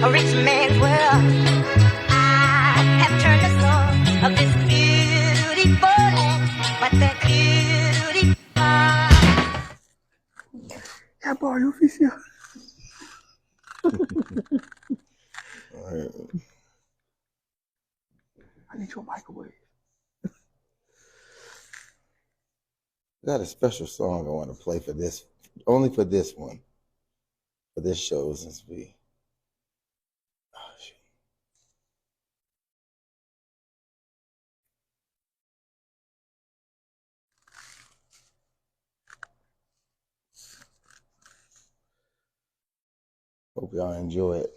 a rich man's world. I have turned the soul of this beautiful land, but the beauty. Ya boy, oficial. I need your microwave. Got a special song I want to play for this, only for this one, for this show, since we. Oh, shit. Hope y'all enjoy it.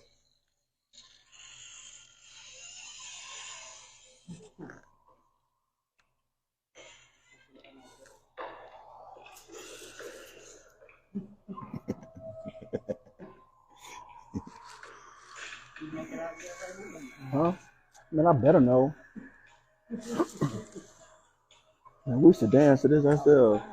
Huh? Man, I better know. Man, we used to dance to this ourselves.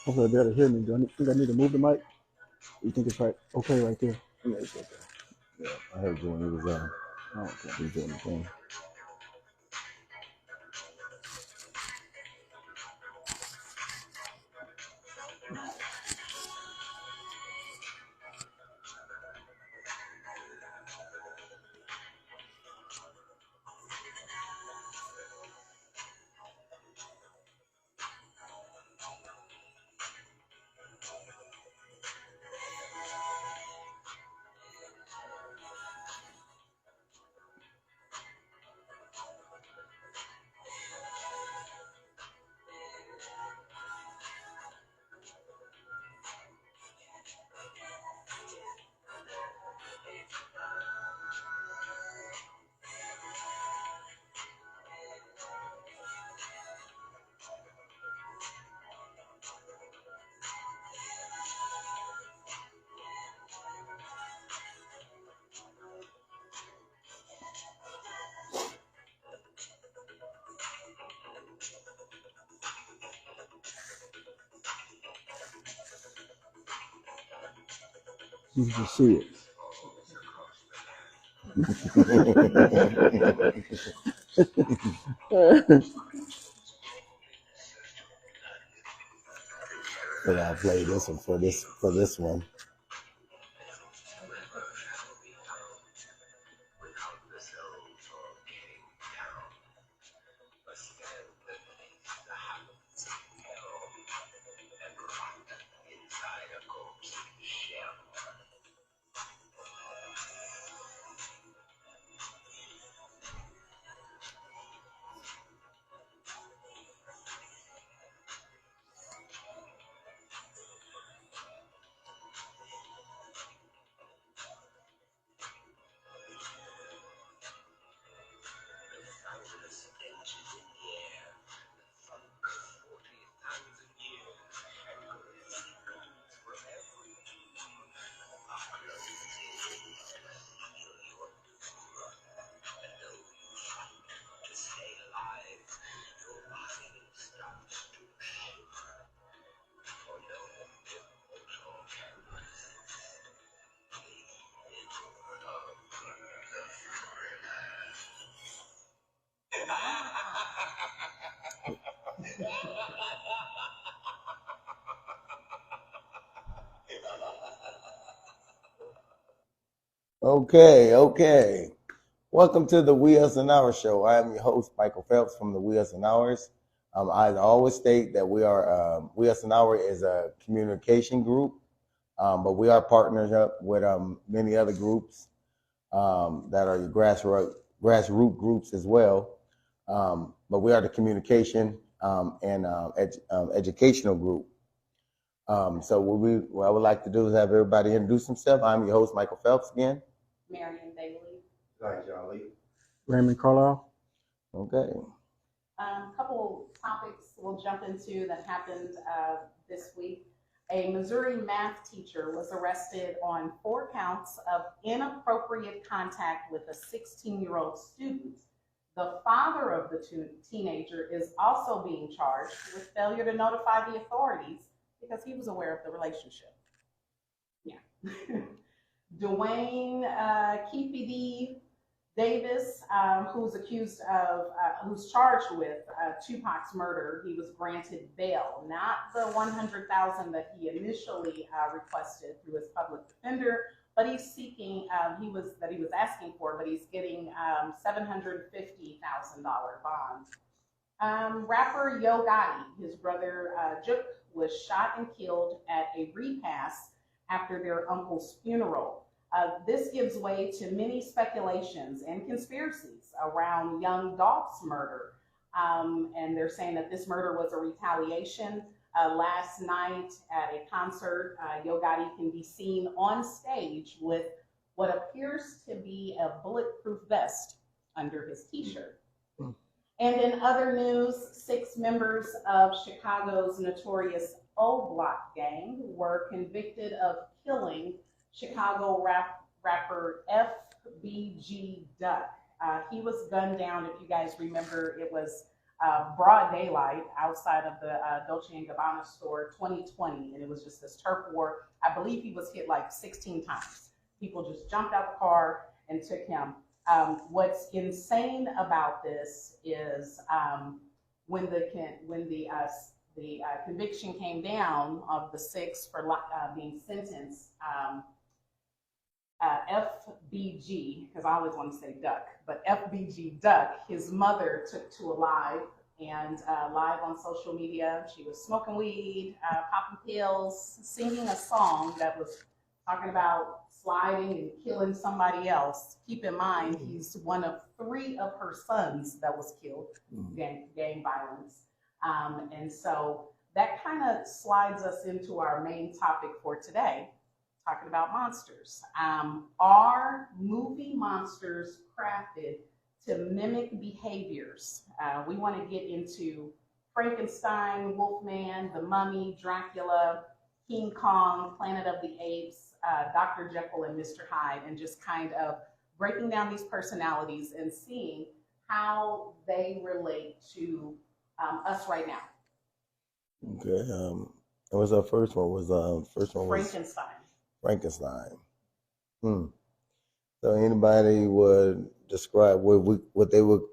Hopefully they'll be able to hear me. Do I think I need to move the mic? You think it's right? Okay, right there. Yeah, it's okay. Yeah, I heard you when you was Oh, okay. you doing the thing. You can just see it. But I'll play this one for this one. Okay. Welcome to the WUAO and Hours show. I am your host, Michael Phelps from the WUAO and Hours. I always state that we are WUAO and Hours is a communication group, but we are partnered up with many other groups that are your grassroots groups as well. But we are the communication and educational group. So what I would like to do is have everybody introduce themselves. I'm your host, Michael Phelps again. Marion Bailey. Raymond Carlisle. Okay. Couple topics we'll jump into that happened this week. A Missouri math teacher was arrested on 4 counts of inappropriate contact with a 16-year-old student. The father of the teenager is also being charged with failure to notify the authorities because he was aware of the relationship. Yeah. Dwayne Keefe Davis, who's charged with Tupac's murder, he was granted bail, not the $100,000 that he initially requested through his public defender, but he's seeking he was asking for, but he's getting $750,000 bond. Rapper Yo Gotti, his brother Juk, was shot and killed at a repast after their uncle's funeral. This gives way to many speculations and conspiracies around Young Dolph's murder. And they're saying that this murder was a retaliation. Last night at a concert, Yo Gotti can be seen on stage with what appears to be a bulletproof vest under his t-shirt. And in other news, 6 members of Chicago's notorious O Block gang were convicted of killing Chicago rapper FBG Duck. He was gunned down, if you guys remember, it was broad daylight outside of the Dolce & Gabbana store 2020, and it was just this turf war. I believe he was hit like 16 times. People just jumped out the car and took him. What's insane about this is when the conviction came down of the 6 for being sentenced, FBG, because I always want to say Duck, but FBG Duck, his mother took to a live on social media. She was smoking weed, popping pills, singing a song that was talking about sliding and killing somebody else. Keep in mind, he's one of 3 of her sons that was killed, gang violence. And so that kind of slides us into our main topic for today, talking about monsters. Are movie monsters crafted to mimic behaviors? We want to get into Frankenstein, Wolfman, The Mummy, Dracula, King Kong, Planet of the Apes, Dr. Jekyll and Mr. Hyde, and just kind of breaking down these personalities and seeing how they relate to us right now. Okay. What was our first one? Frankenstein. Frankenstein. Hmm. So anybody would describe what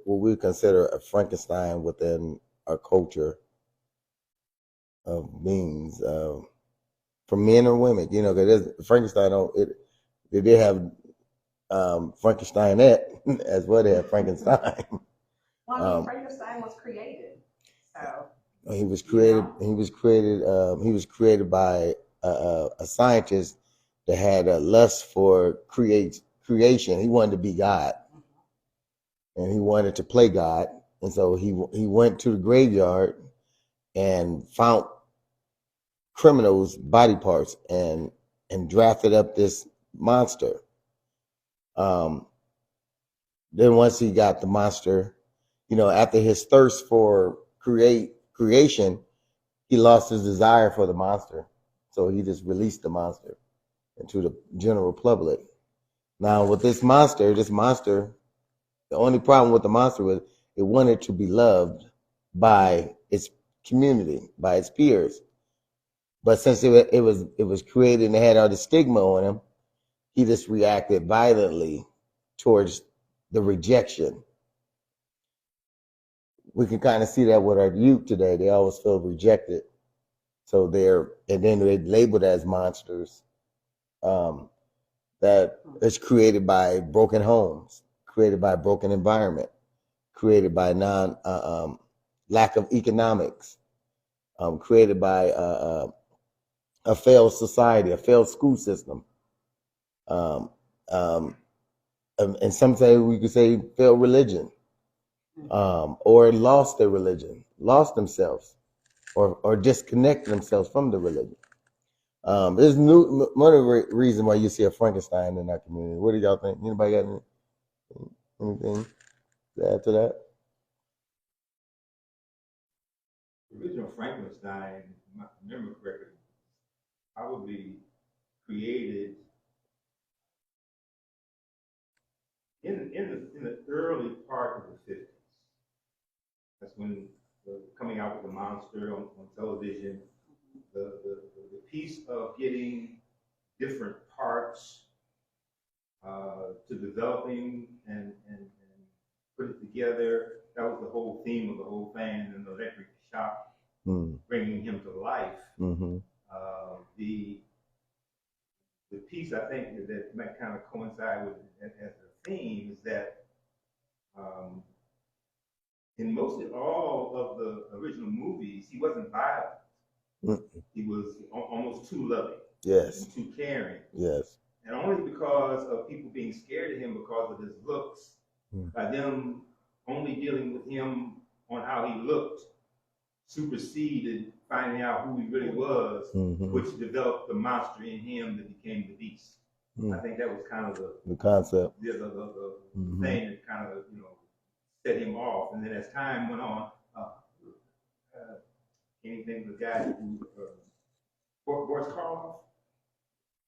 we consider a Frankenstein within our culture of beings, for men or women. You know, because Frankenstein. They did have Frankensteinette as well. They had Frankenstein. Well, I mean, Frankenstein was created, so He was created. He was created. He was created by a scientist that had a lust for creation. He wanted to be God, and he wanted to play God. And so he went to the graveyard and found criminals' body parts and drafted up this monster. Then once he got the monster, after his thirst for creation, he lost his desire for the monster. So he just released the monster into the general public. Now with this monster, the only problem with the monster was it wanted to be loved by its community, by its peers. But since it was created and it had all the stigma on him, he just reacted violently towards the rejection. We can kind of see that with our youth today. They always feel rejected. So and then they're labeled as monsters. That is created by broken homes, created by broken environment, created by lack of economics, created by a failed society, a failed school system, and some say we could say failed religion, or lost their religion, lost themselves, or disconnected themselves from the religion. There's one of the reasons why you see a Frankenstein in our community. What do y'all think? Anybody got anything to add to that? The original Frankenstein, if I remember correctly, probably created in the early part of the 50s. That's when coming out with the monster on television, the piece of getting different parts to developing and put it together. That was the whole theme of the whole thing, and the electric shock bringing him to life. Mm-hmm. The piece I think that might kind of coincide with as a theme is that in mostly all of the original movies, he wasn't violent. Mm-hmm. He was almost too loving. Yes. And too caring. Yes. And only because of people being scared of him because of his looks, by them only dealing with him on how he looked, superseded finding out who he really was, which developed the monster in him that became the beast. I think that was kind of the concept, the thing that kind of set him off. And then as time went on, anything the guy who Boris Karloff.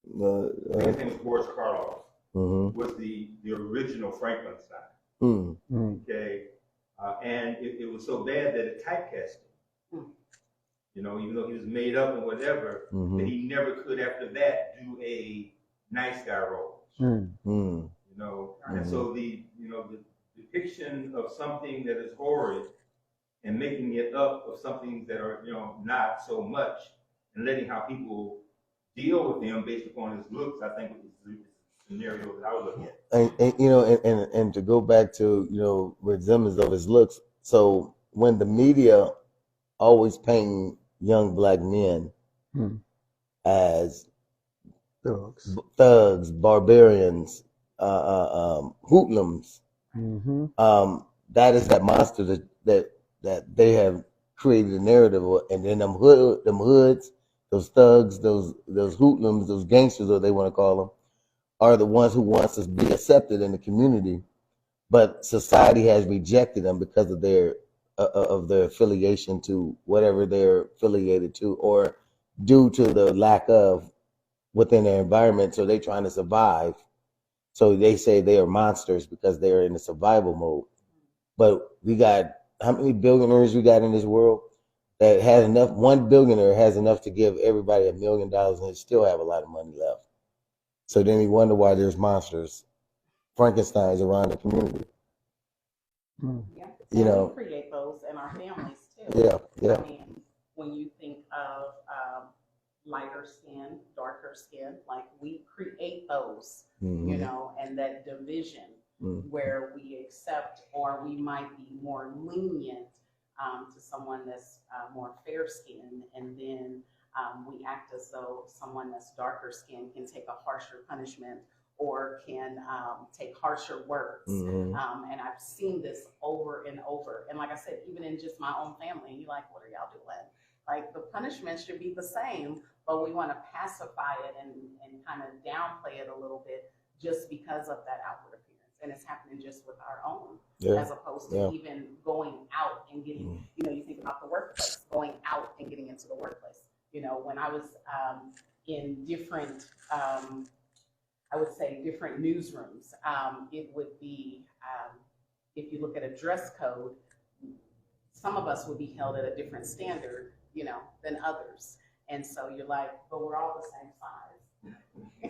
His name was Boris Karloff. Was the original Frankenstein. Okay, and it was so bad that it typecast him. Even though he was made up and whatever, that he never could after that do a nice guy role. And so the depiction of something that is horrid and making it up of something that are not so much, and letting how people deal with him based upon his looks, I think is the scenario that I would look at. And to go back to resemblance of his looks. So when the media always paint young black men as thugs, barbarians, hoodlums, that is that monster that they have created a narrative of. And then them hoods, those thugs, those hoodlums, those gangsters, or they want to call them, are the ones who wants to be accepted in the community, but society has rejected them because of their affiliation to whatever they're affiliated to, or due to the lack of within their environment. So they're trying to survive. So they say they are monsters because they're in a survival mode. But we got, how many billionaires we got in this world that has enough? One billionaire has enough to give everybody $1 million and still have a lot of money left. So then you wonder why there's monsters, Frankensteins around the community. Yeah. You know, we create those in our families too. Yeah. I mean, when you think of lighter skin, darker skin, like we create those, you know, and that division where we accept or we might be more lenient to someone that's more fair skinned, and then we act as though someone that's darker skinned can take a harsher punishment or can take harsher words. And I've seen this over and over. And like I said, even in just my own family, and you're like, what are y'all doing? Like the punishment should be the same, but we want to pacify it and kind of downplay it a little bit just because of that outward appearance. And it's happening just with our own, as opposed to even going out and getting, you know, you think about the workplace, going out and getting into the workplace. You know, when I was in different, I would say different newsrooms, it would be, if you look at a dress code, some of us would be held at a different standard, you know, than others. And so you're like, but we're all the same size.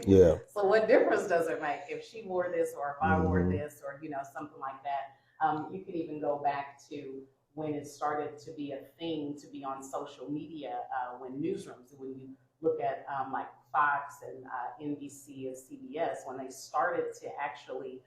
Yeah. So what difference does it make if she wore this or if I wore this or, you know, something like that? You can even go back to when it started to be a thing to be on social media, when newsrooms, when you look at like Fox and NBC and CBS, when they started to actually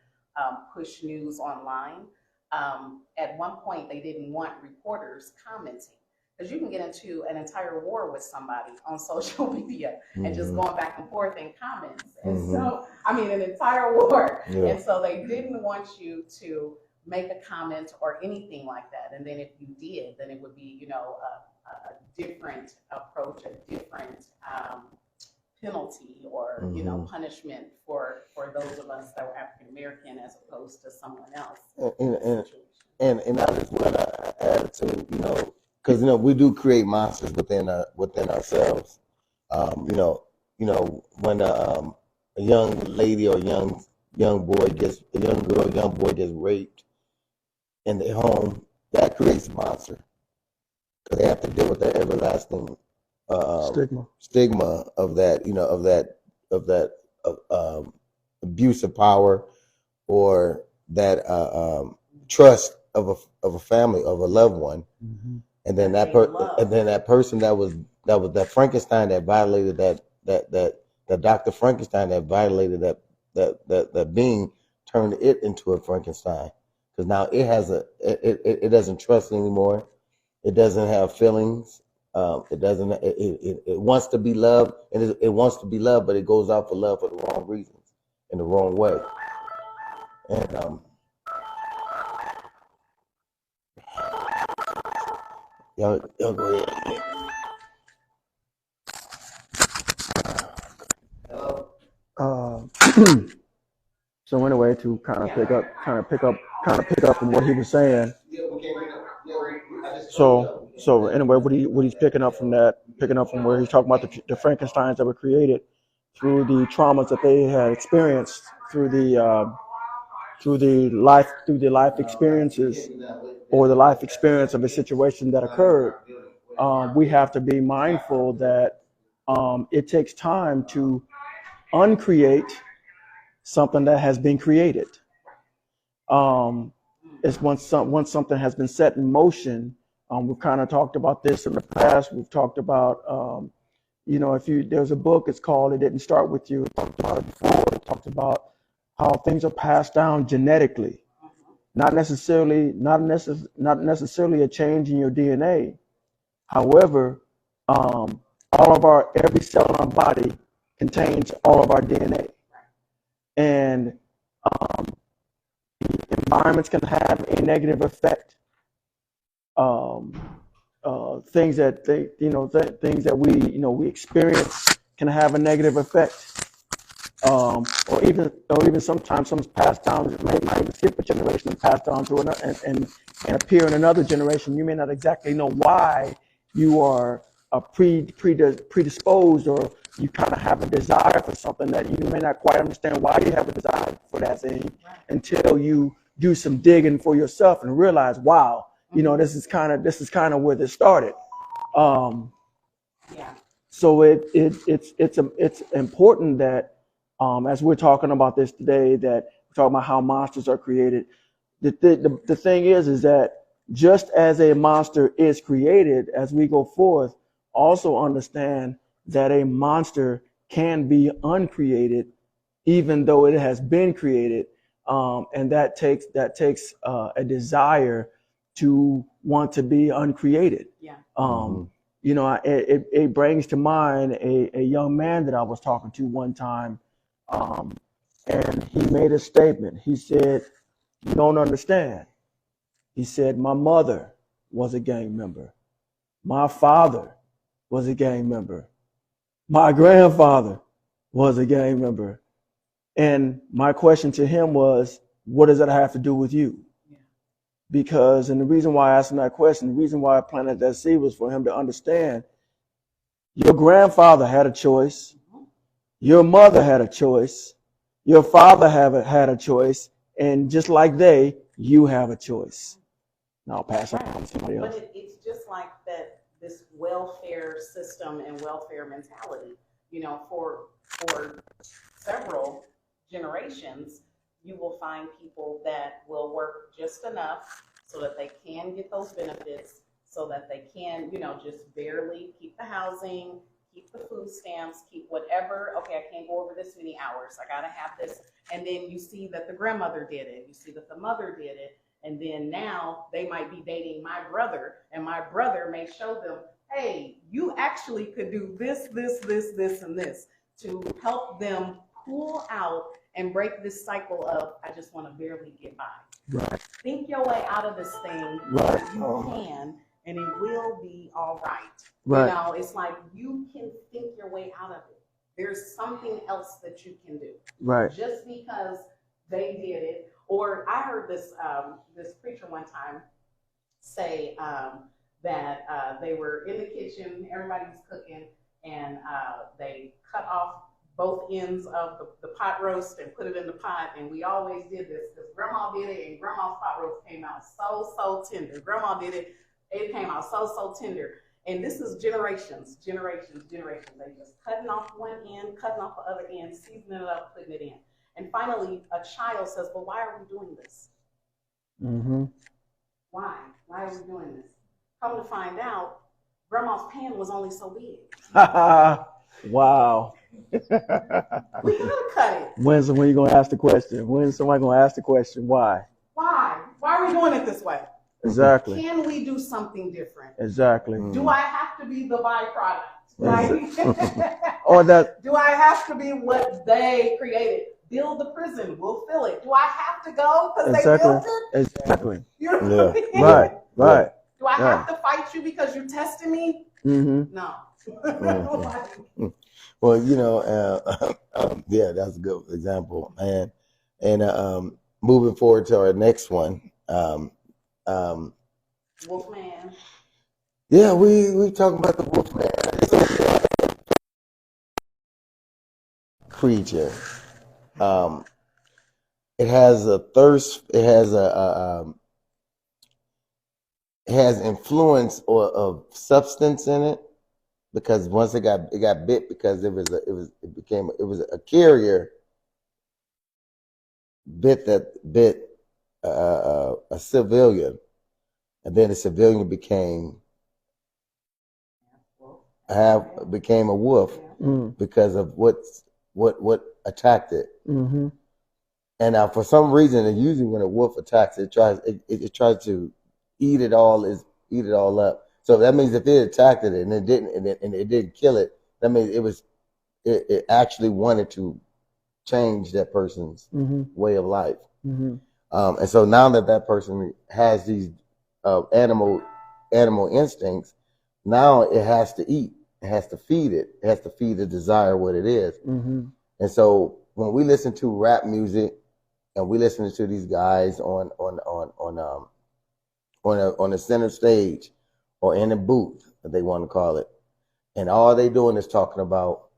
push news online, at one point they didn't want reporters commenting. Because you can get into an entire war with somebody on social media and just going back and forth in comments. And so, I mean, an entire war. And so they didn't want you to make a comment or anything like that. And then if you did, then it would be, you know, a different approach, a different penalty or, you know, punishment for those of us that were African American as opposed to someone else. And I just want to add to, you know, because you know we do create monsters within ourselves. You know when a young lady or young boy gets raped in their home, that creates a monster because they have to deal with that everlasting stigma of that, you know, of that abuse of power or that trust of a family, of a loved one. And then that person that was that Frankenstein that violated that Dr. Frankenstein that violated that being turned it into a Frankenstein, because now it has it doesn't trust anymore. It doesn't have feelings. It wants to be loved, and it wants to be loved, but it goes out for love for the wrong reasons, in the wrong way. And y'all go ahead. So anyway, to kind of pick up from what he was saying. So anyway, what he's picking up from where he's talking about the Frankensteins that were created through the traumas that they had experienced through the life experiences or the life experience of a situation that occurred. We have to be mindful that it takes time to uncreate something that has been created. It's once something has been set in motion. We've kind of talked about this in the past. We've talked about, you know, there's a book, it's called "It Didn't Start With You." We talked about it before. It talks about how things are passed down genetically, not necessarily a change in your DNA. However, every cell in our body contains all of our DNA, and environments can have a negative effect. Things that we experience can have a negative effect, or even sometimes something's passed down. It might even skip a generation and pass down to another and appear in another generation. You may not exactly know why you are predisposed, or you kind of have a desire for something that you may not quite understand why you have a desire for that thing until you do some digging for yourself and realize, wow, you know, this is kind of where this started. So it's important that as we're talking about this today, that we're talking about how monsters are created. The thing is that just as a monster is created, as we go forth, also understand that a monster can be uncreated, even though it has been created, and that takes a desire to want to be uncreated. Yeah. You know, it brings to mind a young man that I was talking to one time, and he made a statement. He said, "You don't understand." He said, "My mother was a gang member. My father was a gang member. My grandfather was a gang member." And my question to him was, what does that have to do with you? Yeah. Because, and the reason why I asked him that question, the reason why I planted that seed was for him to understand your grandfather had a choice. Your mother had a choice. Your father had a choice. And just like you have a choice. Now I'll pass it on to somebody else. But it's just like that, this welfare system and welfare mentality, you know, for several generations, you will find people that will work just enough so that they can get those benefits, so that they can, you know, just barely keep the housing, keep the food stamps, keep whatever. Okay, I can't go over this many hours. I gotta have this. And then you see that the grandmother did it. You see that the mother did it. And then now they might be dating my brother, and my brother may show them, hey, you actually could do this, this, this, this, and this to help them pull out and break this cycle of, I just want to barely get by. Right. Think your way out of this thing. Right. You can, and it will be all right. Right. You know, it's like you can think your way out of it. There's something else that you can do. Right. Just because they did it. Or I heard this this preacher one time say that they were in the kitchen, everybody was cooking, and they cut off both ends of the pot roast and put it in the pot. And we always did this because Grandma did it, and Grandma's pot roast came out so tender. Grandma did it, it came out so tender. And this is generations. They just cutting off one end, cutting off the other end, seasoning it up, putting it in. And finally, a child says, well, why are we doing this? Mm-hmm. Why? Why are we doing this? Come to find out, Grandma's pan was only so big. Wow. We gotta cut it. When you gonna ask the question? When's somebody gonna ask the question? Why? Why? Why are we doing it this way? Exactly. Can we do something different? Exactly. Do I have to be the byproduct? Right? Or that. Do I have to be what they created? Build the prison, we'll fill it. Do I have to go because they built it? Exactly. You know what I mean? Right. Do I have to fight you because you tested me? Mm-hmm. No. Mm-hmm. Well, you know, yeah, that's a good example, man. And moving forward to our next one, Wolfman. Yeah, we talking about the Wolfman creature. It has a thirst. It has it has influence of substance in it, because once it got bit, because it was a carrier bit a civilian, and then the civilian became a wolf because of what attacked it. Mm-hmm. And now, for some reason, and usually when a wolf attacks, it tries to eat it all up. So that means if it attacked it and it didn't kill it, that means it actually wanted to change that person's way of life. Mm-hmm. And so now that person has these animal instincts, now it has to eat. It has to feed it. It has to feed the desire what it is. Mm-hmm. And so when we listen to rap music and we listen to these guys on the center stage or in a booth, that they want to call it, and all they doing is talking about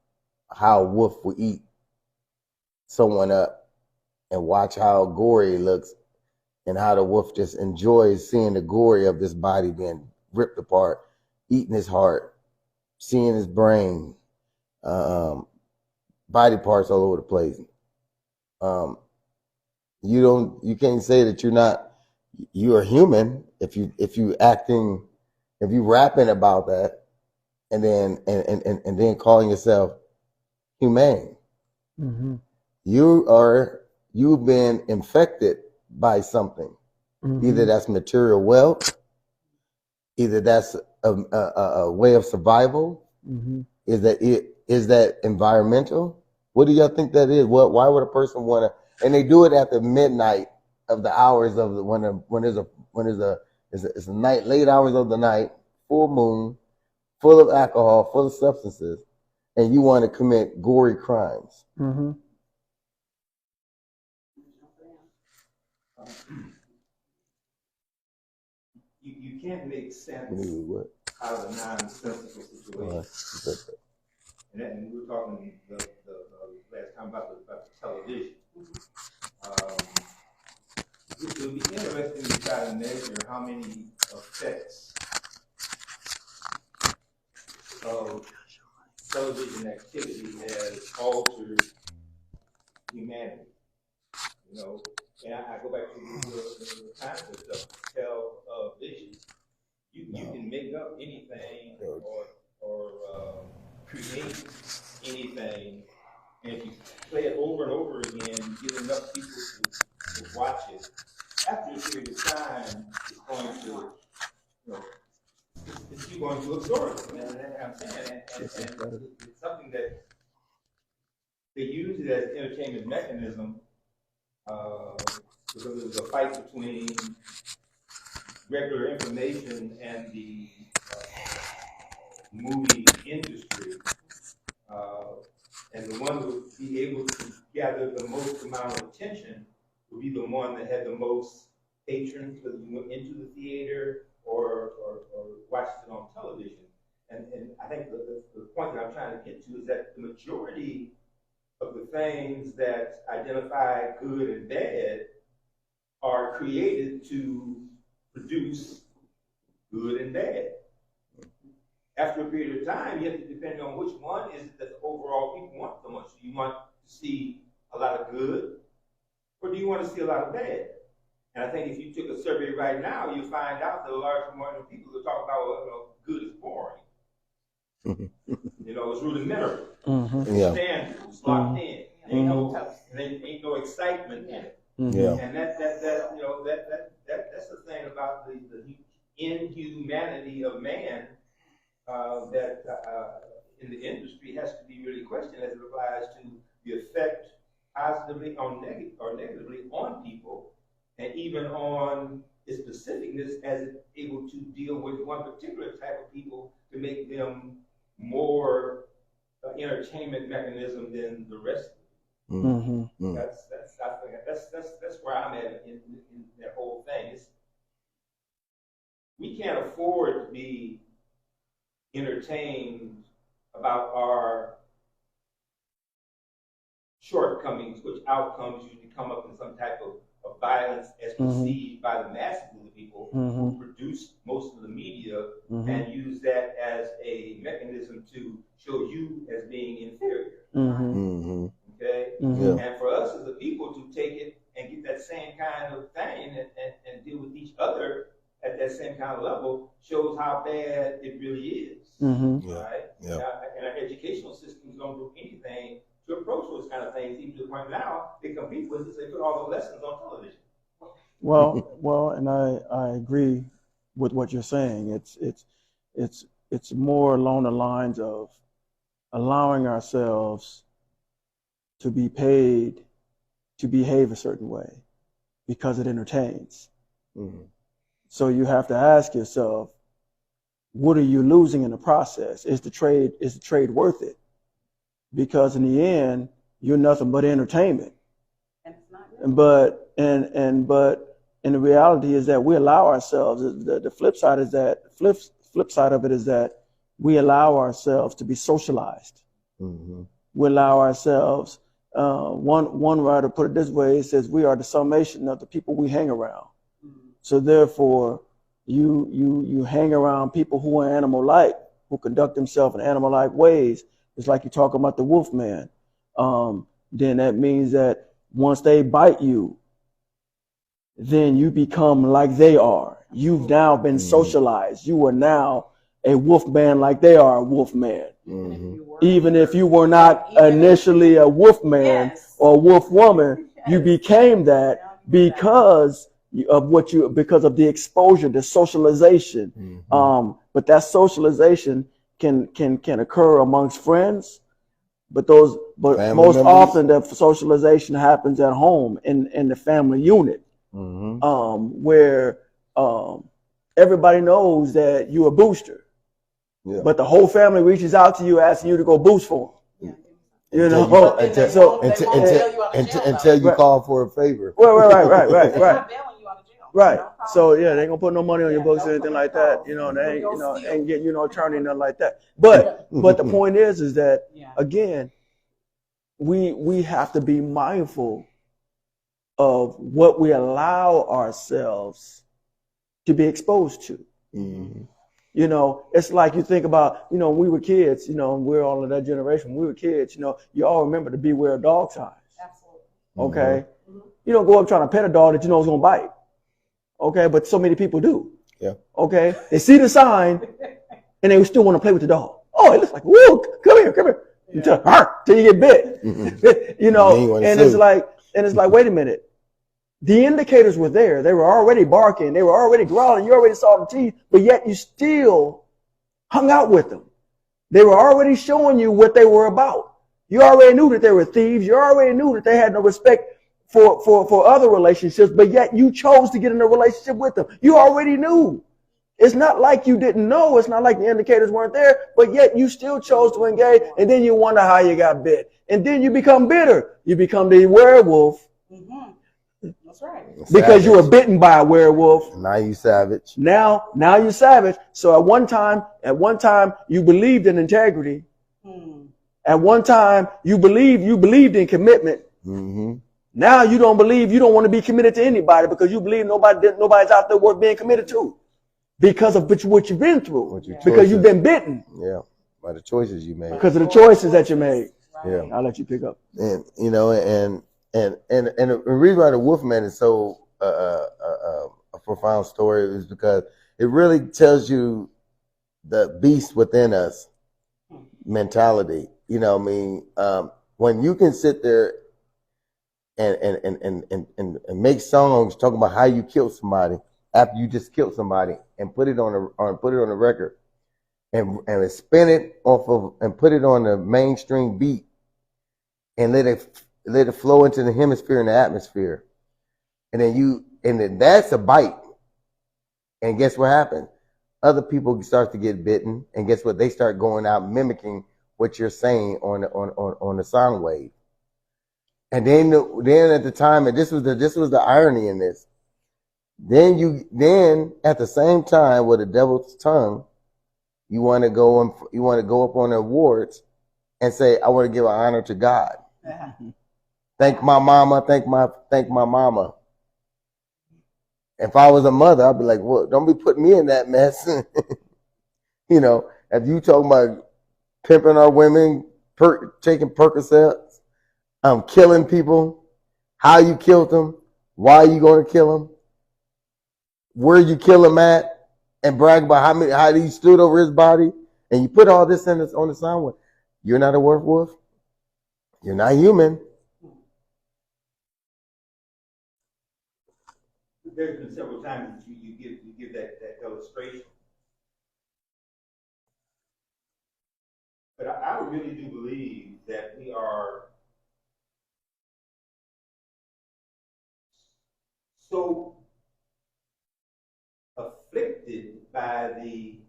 how a wolf will eat someone up and watch how gory it looks, and how the wolf just enjoys seeing the gory of this body being ripped apart, eating his heart, seeing his brain, body parts all over the place. You can't say that you're human if you rapping about that and then calling yourself humane. Mm-hmm. You've been infected by something. Mm-hmm. Either that's material wealth, either that's a way of survival. Mm-hmm. Is that environmental? What do y'all think that is? Why would a person want to? And they do it at the midnight of the hours of when it's a night, late hours of the night, full moon, full of alcohol, full of substances, and you want to commit gory crimes. Mm-hmm. You can't make sense out of a nonsensical situation. And we were talking the last time about the television. It would be interesting to try to measure how many effects of television activity has altered humanity. You know, and I go back to the concept of television. You can make up anything or create anything, and if you play it over and over again, get enough people to watch it, after a period of time, it's going to, you're going to absorb it. And I'm saying, and it's something that they use it as an entertainment mechanism because there's a fight between regular information and the movie industry. And the one who would be able to gather the most amount of attention would be the one that had the most patrons, whether you went into the theater or watched it on television. And I think the point that I'm trying to get to is that the majority of the things that identify good and bad are created to produce good and bad. After a period of time, you have to depend on which one is it that the overall people want so much. Do you want to see a lot of good, or do you want to see a lot of bad? And I think if you took a survey right now, you'll find out that a large amount of people will talk about, well, good is boring. It's rudimentary. Mm-hmm. Yeah. Standard, it's locked in. Ain't no excitement in it. Mm-hmm. Yeah. And that's the thing about the inhumanity of man that in the industry has to be really questioned as it applies to the effect positively or negatively on people, and even on its specificness as it's able to deal with one particular type of people to make them more entertainment mechanism than the rest of them. Mm-hmm. That's where I'm at in that whole thing. We can't afford to be entertained about our shortcomings, which outcomes usually come up in some type of violence as perceived by the masses of the people who produce most of the media and use that as a mechanism to show you as being inferior. Okay? And for us as a people to take it and get that same kind of thing and deal with each other at that same kind of level shows how bad it really is. Right? Yeah. And our educational systems don't do anything to approach those kind of things, even to the point now they compete with us. They put all the lessons on television. Well, and I agree with what you're saying. It's more along the lines of allowing ourselves to be paid to behave a certain way because it entertains. So you have to ask yourself, what are you losing in the process? Is the trade worth it? Because in the end, you're nothing but entertainment. And it's not But the reality is that we allow ourselves. The flip side is that flip side of it is that we allow ourselves to be socialized. We allow ourselves. One writer put it this way: it says we are the summation of the people we hang around. So therefore, you hang around people who are animal-like, who conduct themselves in animal-like ways. It's like you're talking about the wolf man. then that means that once they bite you, then you become like they are. You've now been socialized. You are now a wolf man like they are a wolf man. Even if you were not initially a wolf man or a wolf woman, you became that because because of the exposure, the socialization. But that socialization can occur amongst friends, but Family most members. often the socialization happens at home in the family unit. Where everybody knows that you're a booster, but the whole family reaches out to you asking you to go boost for them. You know, until you call for a favor. Right. So yeah, they ain't gonna put no money on your books or anything like that. You know, they ain't ain't getting you no attorney, nothing like that. But the point is that again, we have to be mindful of what we allow ourselves to be exposed to. You know, it's like you think about, you know, when we were kids, you know, we're all of that generation. When we were kids, you know, you all remember the beware of dog signs. Absolutely. Okay. You don't go up trying to pet a dog that you know is going to bite. Okay. But so many people do. Yeah. Okay. They see the sign and they still want to play with the dog. Oh, it looks like, whoa, come here. Till you get bit. You know, and it's like, wait a minute. The indicators were there. They were already barking. They were already growling. You already saw the teeth, but yet you still hung out with them. They were already showing you what they were about. You already knew that they were thieves. You already knew that they had no respect for other relationships, but yet you chose to get in a relationship with them. You already knew. It's not like you didn't know. It's not like the indicators weren't there, but yet you still chose to engage, and then you wonder how you got bit. And then you become bitter. You become the werewolf. That's right. Because you were bitten by a werewolf. Now you savage. Now you're savage. So at one time you believed in integrity. At one time you believed in commitment. Now you don't believe, you don't want to be committed to anybody because you believe nobody's out there worth being committed to. Because of what you've been through. Because you've been bitten. Yeah. By the choices you made. Because of the choices that you made. Yeah. I'll let you pick up. And you know, and the reason why the Wolfman is so a profound story is because it really tells you the beast within us mentality. You know what I mean? When you can sit there and make songs talking about how you killed somebody after you just killed somebody and put it on a record and spin it off of and put it on a mainstream beat and let it flow into the hemisphere and the atmosphere. And then that's a bite. And guess what happened? Other people start to get bitten, and guess what? They start going out mimicking what you're saying on the sound wave. And then at the time, and this was the irony in this. Then at the same time with the devil's tongue, you want to go up on the awards and say, I want to give an honor to God. Thank my mama. Thank my mama. If I was a mother, I'd be like, well, don't be putting me in that mess. You know, if you talking about pimping our women, taking Percocets, killing people, how you killed them, why you going to kill them, where you kill them at, and brag about how he stood over his body, and you put all this on the sound. You're not a werewolf. You're not human. There's been several times that you give that illustration. But I really do believe that we are so afflicted by the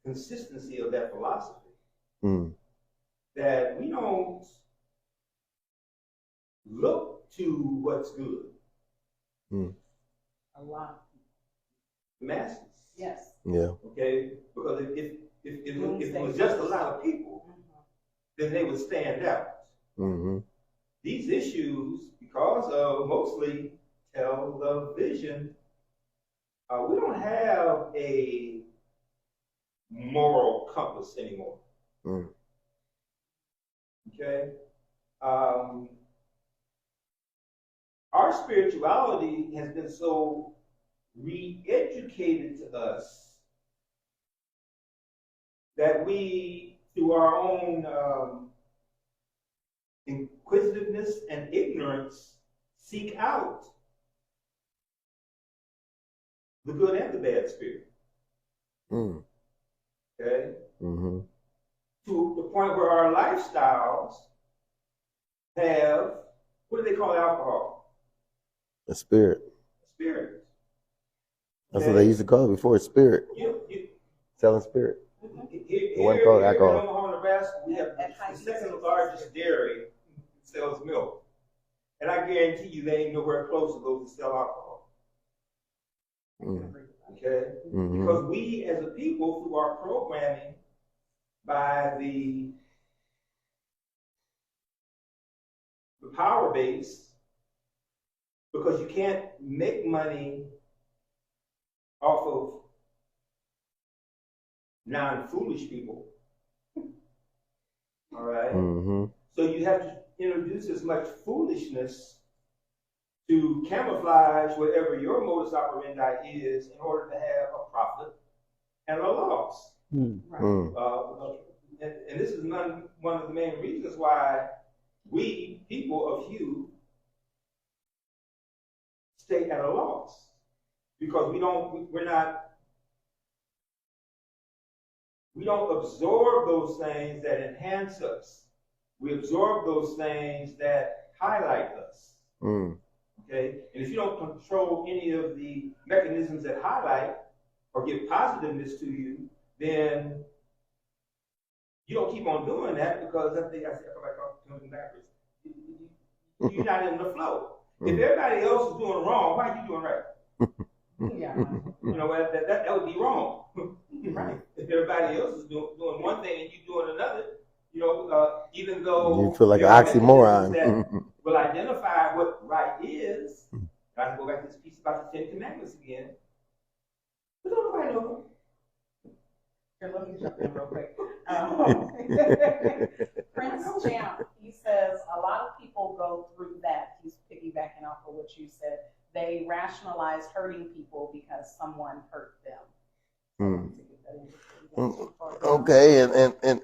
consistency of that philosophy that we don't look to what's good. A lot. Masses. Yes. Yeah. Okay? Because if it was just a lot of people, then they would stand out. These issues, because of mostly television, we don't have a moral compass anymore. Okay? our spirituality has been so re-educated to us that we, through our own inquisitiveness and ignorance, seek out the good and the bad spirit. Okay? To the point where our lifestyles have, what do they call alcohol? A spirit. Spirit. That's what they used to call it before, spirit. Selling spirit. Here, one called alcohol. In Omaha, Nebraska, we have the second largest dairy that sells milk. And I guarantee you they ain't nowhere close to those that sell alcohol. Okay? Because we as a people, through our programming by the power base, because you can't make money off of non-foolish people. All right? So you have to introduce as much foolishness to camouflage whatever your modus operandi is in order to have a profit and a loss. And this is one of the main reasons why we, people of Hugh, stay at a loss. Because we don't absorb those things that enhance us. We absorb those things that highlight us. Okay? And if you don't control any of the mechanisms that highlight or give positiveness to you, then you don't keep on doing that, because I feel like I'm coming backwards. You're not in the flow. If everybody else is doing wrong, why are you doing right? You know, that would be wrong. Right. If everybody else is doing one thing and you're doing another, you know, even though you feel like an oxymoron. That will identify what right is. I can go back to this piece about the 10 Commandments again. But don't nobody know them. Let me jump in real quick. Prince Champ, he says a lot of people go through that. He's piggybacking off of what you said. They rationalize hurting people because someone hurt them. Okay, and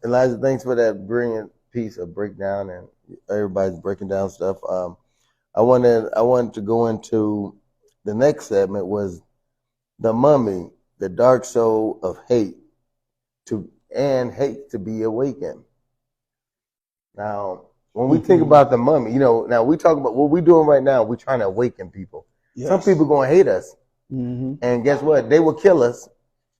Elijah, thanks for that brilliant piece of breakdown, and everybody's breaking down stuff. I wanted to go into the next segment, was the mummy, the dark soul of hate to be awakened. Now, when we think about the mummy, you know, now we talk about what we're doing right now. We're trying to awaken people. Yes. Some people gonna hate us, and guess what? They will kill us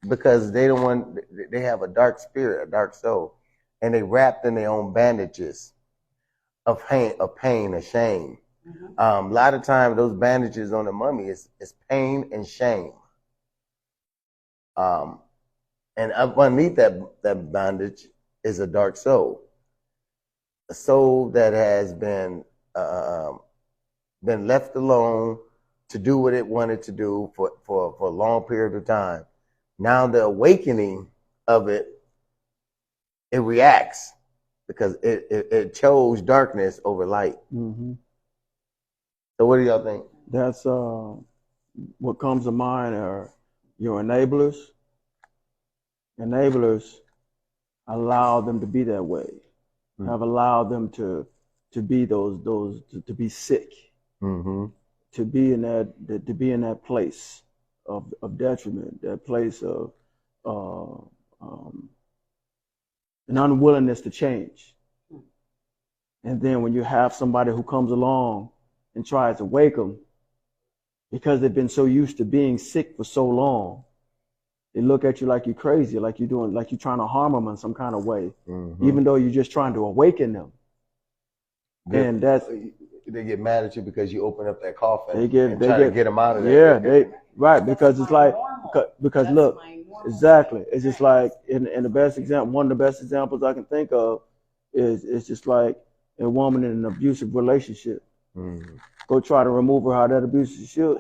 because they don't want. They have a dark spirit, a dark soul, and they wrapped in their own bandages of pain, of shame. A lot of times, those bandages on the mummy is pain and shame. And up underneath that bandage is a dark soul. A soul that has been left alone to do what it wanted to do for a long period of time. Now the awakening of it reacts because it chose darkness over light. So what do y'all think? That's what comes to mind are your enablers. Enablers allow them to be that way. Have allowed them to be to be sick, to be in that place of detriment, that place of an unwillingness to change. And then when you have somebody who comes along and tries to wake them, because they've been so used to being sick for so long, they look at you like you're crazy, like you're trying to harm them in some kind of way, even though you're just trying to awaken them. And that's, they get mad at you because you open up that coffin. They get them out of there. Yeah, right, because it's like because look, exactly. It's just like in the best example, one of the best examples I can think of is it's just like a woman in an abusive relationship. Go try to remove her out of that abuse. She'll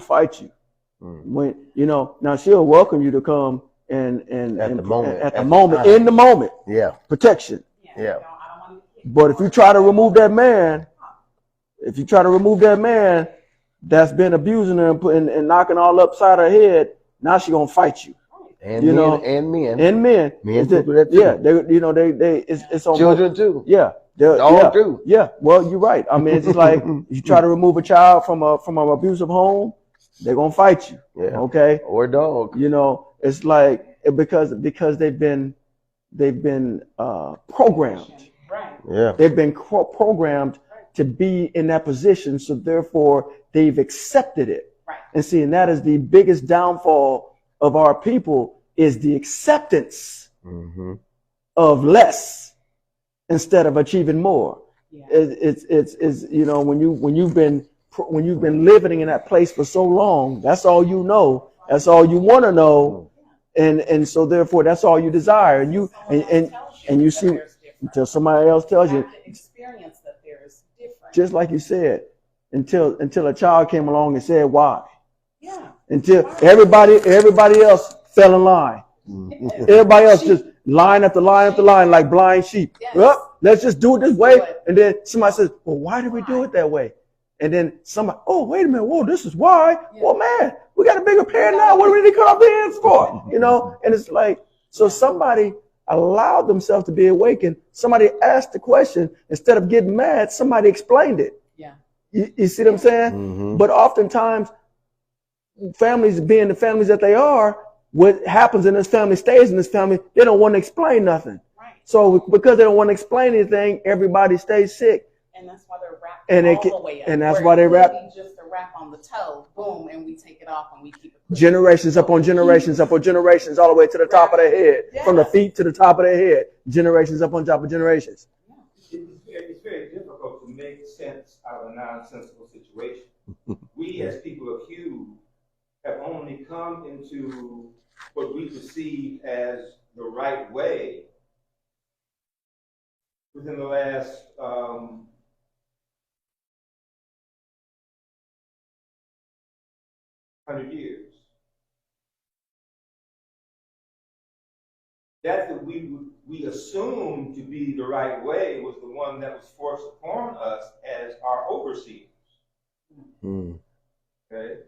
fight you. When you know, now she'll welcome you to come and in the moment, protection. Yeah. I don't want to. But if you try to remove that man, that's been abusing her and knocking all upside her head, now she gonna fight you. And you men, know, and men, and men, men do that too. yeah, they it's on children too. Yeah, Dog too. Yeah, well, you're right. I mean, it's just like you try to remove a child from an abusive home, they're gonna fight you. Yeah. Okay. Or a dog. You know, it's like because they've been programmed. Right. Yeah. They've been programmed to be in that position, so therefore they've accepted it. Right. And see, and that is the biggest downfall of our people is the acceptance of less instead of achieving more. Yeah. It's you know, when you've been living in that place for so long, that's all you know, that's all you want to know, and so therefore that's all you desire, and you see until somebody else tells you. Experience that there's different. Just like you said, until a child came along and said why. Yeah. Until everybody else fell in line. Everybody else just line after line after line like blind sheep. Yes. Well, let's just do it this way. And then somebody says, well, why did we do it that way? And then somebody, oh, wait a minute. Whoa, this is why. Yeah. Well, man, we got a bigger pan now. What do we need to cut off the hands for? You know, and it's like, so somebody allowed themselves to be awakened. Somebody asked the question. Instead of getting mad, somebody explained it. Yeah. You see what I'm saying? But oftentimes, families being the families that they are, what happens in this family stays in this family. They don't want to explain nothing. Right. So because they don't want to explain anything, everybody stays sick. And that's why they're wrapped And all the way up. and that's why they wrap just a wrap on the toe, boom, and we take it off and we keep it. Generations upon generations upon generations, all the way to the top of their head, from the feet to the top of their head. Generations upon top of generations. It's very difficult to make sense out of a nonsensical situation. We as people of Hugh have only come into what we perceive as the right way within the last 100 years. That we assumed to be the right way was the one that was forced upon us as our overseers. Okay.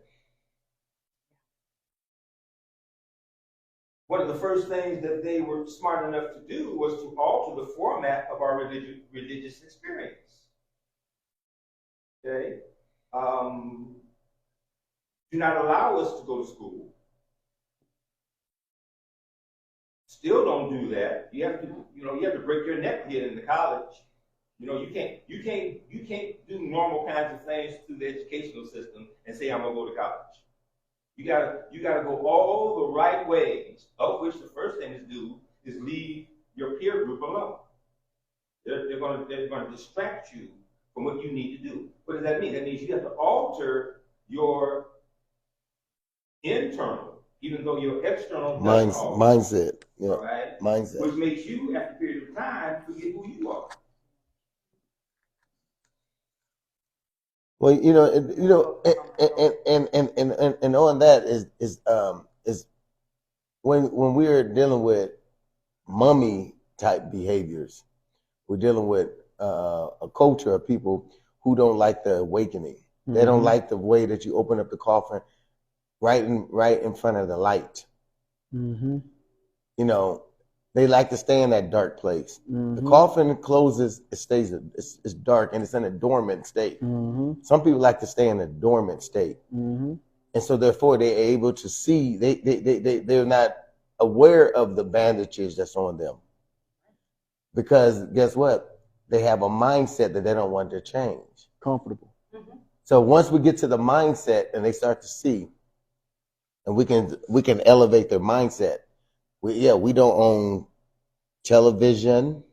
One of the first things that they were smart enough to do was to alter the format of our religious experience. Okay. Do not allow us to go to school. Still don't do that. You have to break your neck to get into college. You know, you can't do normal kinds of things through the educational system and say I'm gonna go to college. You gotta go all the right ways, of which the first thing to do is leave your peer group alone. They're gonna distract you from what you need to do. What does that mean? That means you have to alter your internal, even though your external mindset. Yeah. Right? Mindset. Which makes you, after a period of time, forget who you are. Well, and on that is when we're dealing with mummy type behaviors, we're dealing with a culture of people who don't like the awakening. They don't like the way that you open up the coffin right in front of the light. You know, they like to stay in that dark place. The coffin closes, it stays, it's dark, and it's in a dormant state. Some people like to stay in a dormant state. And so therefore they're able to see, they're not aware of the bandages that's on them. Because guess what? They have a mindset that they don't want to change. Comfortable. So once we get to the mindset and they start to see, and we can elevate their mindset. We don't own television,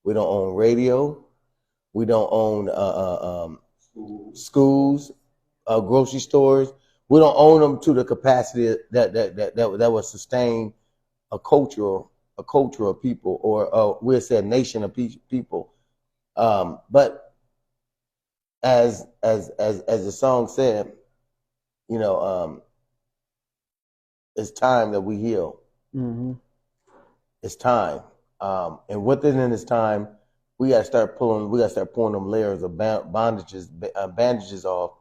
we don't own radio, we don't own schools, grocery stores. We don't own them to the capacity that will sustain a culture of people, or we'll say a nation of people. But as the song said, it's time that we heal. It's time. And within this time, we got to start pulling them layers of bandages off,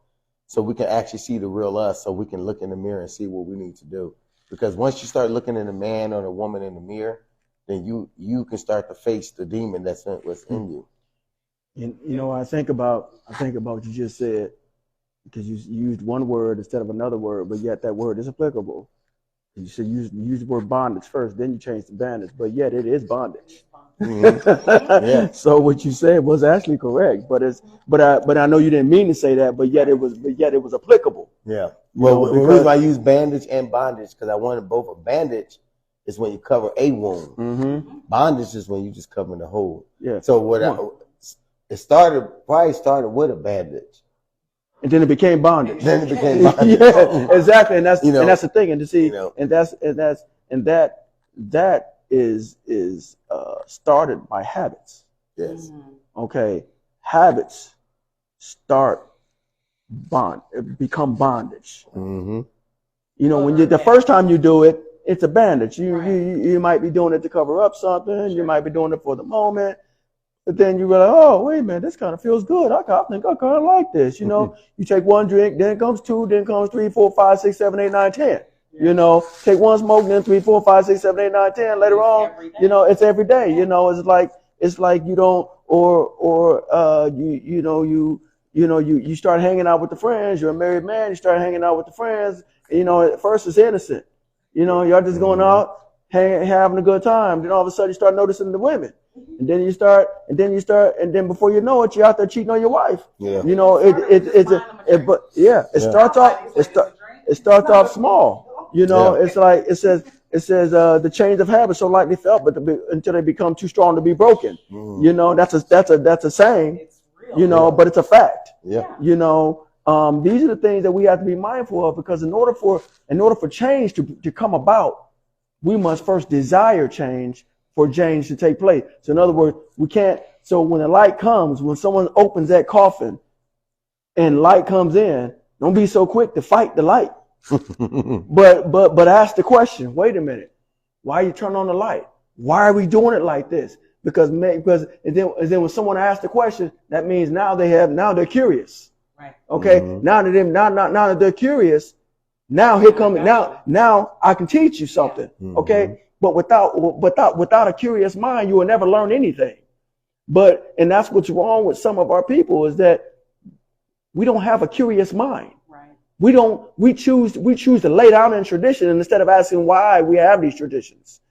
so we can actually see the real us, so we can look in the mirror and see what we need to do. Because once you start looking at a man or a woman in the mirror, then you can start to face the demon that's in you. And you know, I think about what you just said, because you used one word instead of another word, but yet that word is applicable. You should use the word bondage first, then you change to bandage, but yet it is bondage. Mm-hmm. Yeah. So what you said was actually correct, but I know you didn't mean to say that, but yet it was applicable. Yeah. Well, the reason I use bandage and bondage, because I wanted both. A bandage is when you cover a wound. Mm-hmm. Bondage is when you just cover the hole. Yeah. So it probably started with a bandage. And then it became bondage. Yeah, exactly. And that's and that's the thing. And to see, and that is started by habits. Yes. Okay. Habits become bondage. Mm-hmm. You know, when the first time you do it, it's a bandage. You might be doing it to cover up something. You might be doing it for the moment. But then you realize, oh, wait a minute, this kind of feels good. I think I kind of like this. You know, you take one drink, then comes two, then comes 3, 4, 5, 6, 7, 8, 9, 10. Yeah. You know, take one smoke, then 3, 4, 5, 6, 7, 8, 9, 10. Later on, you know, it's every day. You know, it's like you don't, you start hanging out with the friends. You're a married man. You start hanging out with the friends. You know, at first it's innocent. You know, y'all just going out, having a good time. Then all of a sudden you start noticing the women. And then before you know it, you're out there cheating on your wife. Yeah. You know, it starts off small. You know, it's like it says the chains of habit so lightly felt, but until they become too strong to be broken. Mm. You know, that's a saying. It's real. You know, but it's a fact. Yeah. You know, these are the things that we have to be mindful of, because in order for change to come about, we must first desire change for change to take place. So in other words, we can't. So when the light comes, when someone opens that coffin and light comes in, don't be so quick to fight the light. but ask the question, wait a minute, why are you turning on the light? Why are we doing it like this? Because and then when someone asks the question, that means now they're curious. Right. Okay. Mm-hmm. Now that they're curious, now I can teach you something. Mm-hmm. Okay. But without a curious mind, you will never learn anything. And that's what's wrong with some of our people, is that we don't have a curious mind. Right. We choose to lay down in tradition, and instead of asking why we have these traditions.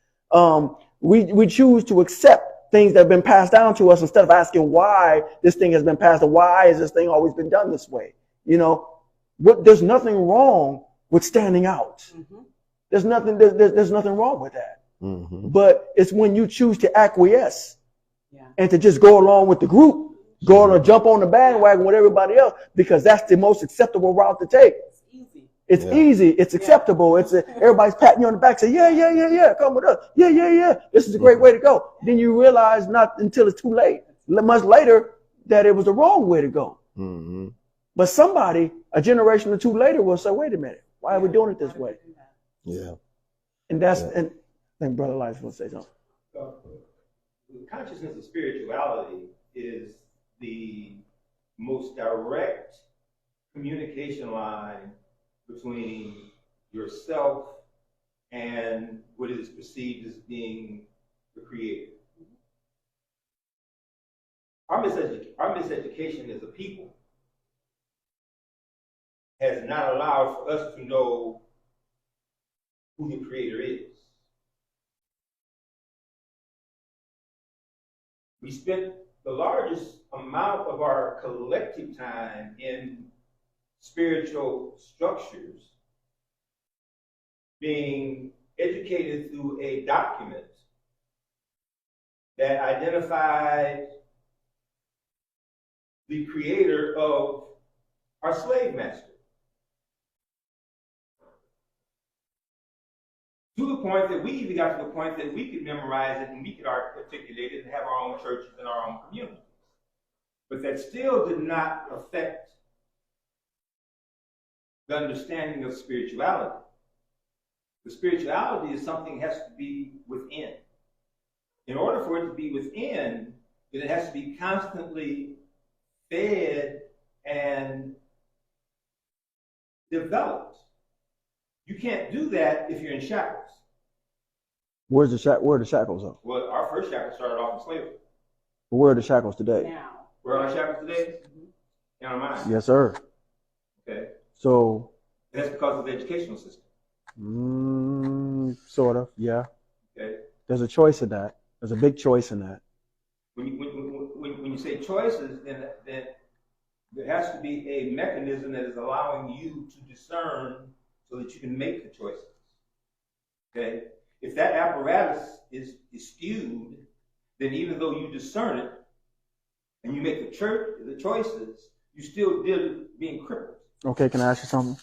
We choose to accept things that have been passed down to us instead of asking why this thing has been passed, or why has this thing always been done this way. You know, there's nothing wrong with standing out. Mm-hmm. There's nothing wrong with that. Mm-hmm. But it's when you choose to acquiesce and to just go along with the group, go on or jump on the bandwagon with everybody else, because that's the most acceptable route to take. It's easy. It's acceptable. Everybody's patting you on the back, say, yeah, come with us. Yeah. This is a great way to go. Then you realize not until it's too late, much later, that it was the wrong way to go. Mm-hmm. But somebody, a generation or two later, will say, wait a minute, why are we doing it this way? Yeah. And and I think Brother Life will say something. The consciousness of spirituality is the most direct communication line between yourself and what is perceived as being the creator. Our miseducation as a people has not allowed for us to know who the creator is. We spent the largest amount of our collective time in spiritual structures being educated through a document that identified the creator of our slave master. To the point that we even got to the point that we could memorize it and we could articulate it and have our own churches and our own communities. But that still did not affect the understanding of spirituality. The spirituality is something that has to be within. in order for it to be within, then it has to be constantly fed and developed. You can't do that if you're in shackles. Where are the shackles are? Well, our first shackles started off in slavery. But where are the shackles today? Now. Where are our shackles today? In our minds. Yes, sir. Okay. So. And that's because of the educational system. Sort of, yeah. Okay. There's a choice in that. There's a big choice in that. When you say choices, then there has to be a mechanism that is allowing you to discern so that you can make the choices. Okay? If that apparatus is skewed, then even though you discern it and you make the choices, you still being crippled. Okay, can I ask you something?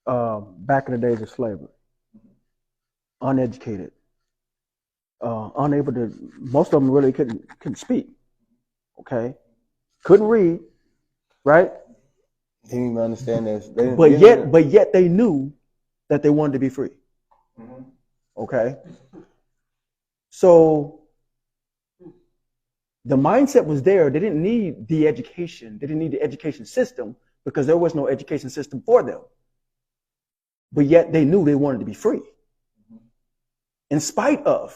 Back in the days of slavery, uneducated, unable to, most of them really couldn't speak. Okay, couldn't read, right? Didn't even understand this. But yet they knew that they wanted to be free. Mm-hmm. Okay, so the mindset was there. They didn't need the education. They didn't need the education system because there was no education system for them. But yet they knew they wanted to be free. In spite of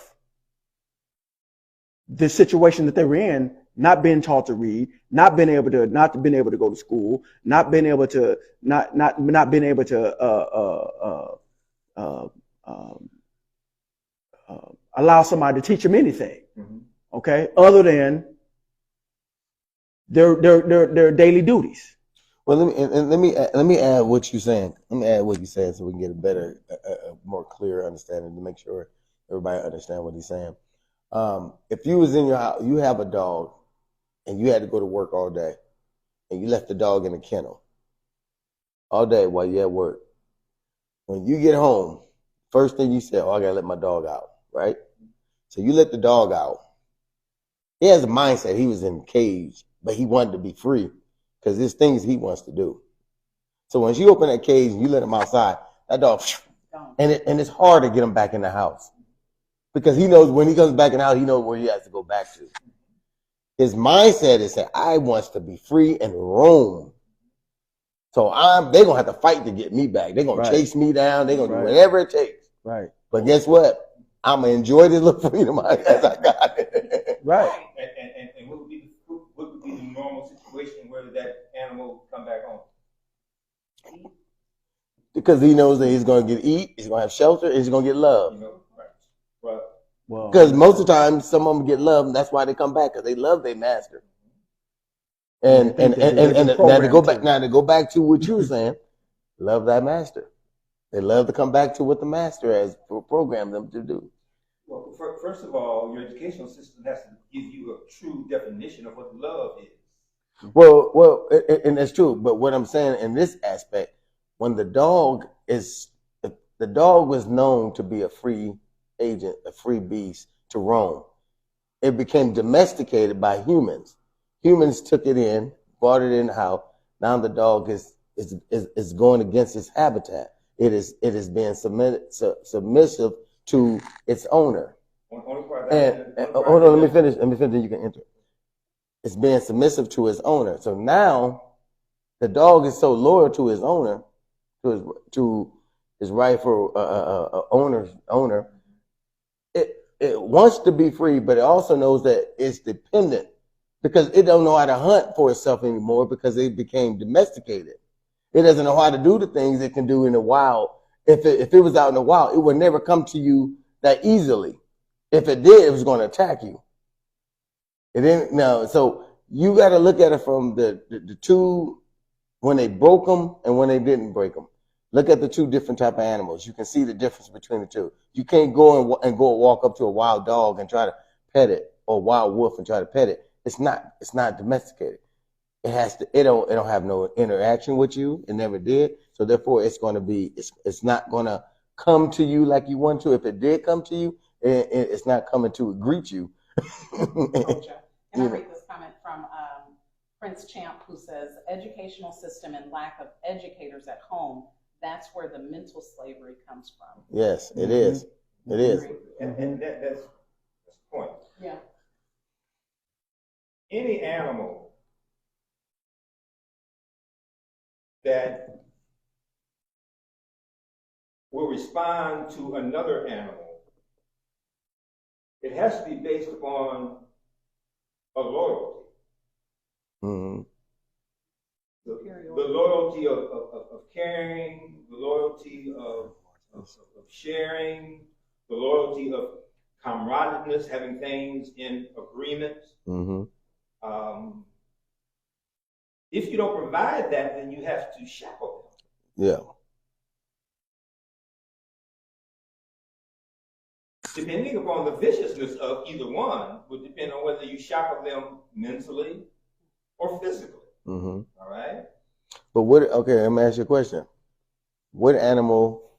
the situation that they were in, not being taught to read, not being able to go to school, not being able to allow somebody to teach them anything. Mm-hmm. Okay, other than their daily duties. Well, let me add what you're saying. Let me add what you're saying so we can get a better, more clear understanding to make sure everybody understands what he's saying. If you was in your house, you have a dog, and you had to go to work all day, and you left the dog in a kennel all day while you at work. When you get home, first thing you say, "Oh, I gotta let my dog out," right? So you let the dog out. He has a mindset. He was in a cage, but he wanted to be free because there's things he wants to do. So once you open that cage and you let him outside, that dog, and it's hard to get him back in the house because he knows when he comes back in the house, he knows where he has to go back to. His mindset is that I wants to be free and roam. So they're gonna have to fight to get me back. They're gonna chase me down. They're gonna do whatever it takes. Right. But guess what? I'm gonna enjoy this little freedom as I got it. Right. And what would be the normal situation where that animal come back home? Because he knows that he's gonna get eat, he's gonna have shelter, and he's gonna get love. You know, right. Well, because most of the time, some of them get love, and that's why they come back because they love their master. And now to go back to what you were saying, love that master. They love to come back to what the master has programmed them to do. Well, first of all, your educational system has to give you a true definition of what love is. Well, and that's true. But what I'm saying in this aspect, when the dog was known to be a free agent, a free beast to roam, it became domesticated by humans. Humans took it in, brought it in the house. Now the dog is going against its habitat. It is being submissive to its owner. Hold on, let me finish. You can enter. It's being submissive to his owner. So now the dog is so loyal to his owner, to his rightful owner. It wants to be free, but it also knows that it's dependent because it don't know how to hunt for itself anymore because it became domesticated. It doesn't know how to do the things it can do in the wild. If it was out in the wild, it would never come to you that easily. If it did, it was going to attack you. It didn't. No, so you got to look at it from the two, when they broke them and when they didn't break them. Look at the two different type of animals. You can see the difference between the two. You can't go and walk up to a wild dog and try to pet it, or a wild wolf and try to pet it. It's not domesticated. It don't have no interaction with you. It never did. So therefore it's not going to come to you like you want to. If it did come to you, it's not coming to greet you. Gotcha. And I read this comment from Prince Champ, who says, educational system and lack of educators at home, that's where the mental slavery comes from. Yes, it is. It is. And that's any animal that will respond to another animal, it has to be based upon a loyalty. Mm-hmm. The loyalty of caring, the loyalty of sharing, the loyalty of camaraderie, having things in agreement. Mm-hmm. If you don't provide that, then you have to shackle them. Yeah. Depending upon the viciousness of either one would depend on whether you shackle them mentally or physically. Mm-hmm. All right? But okay, let me ask you a question. What animal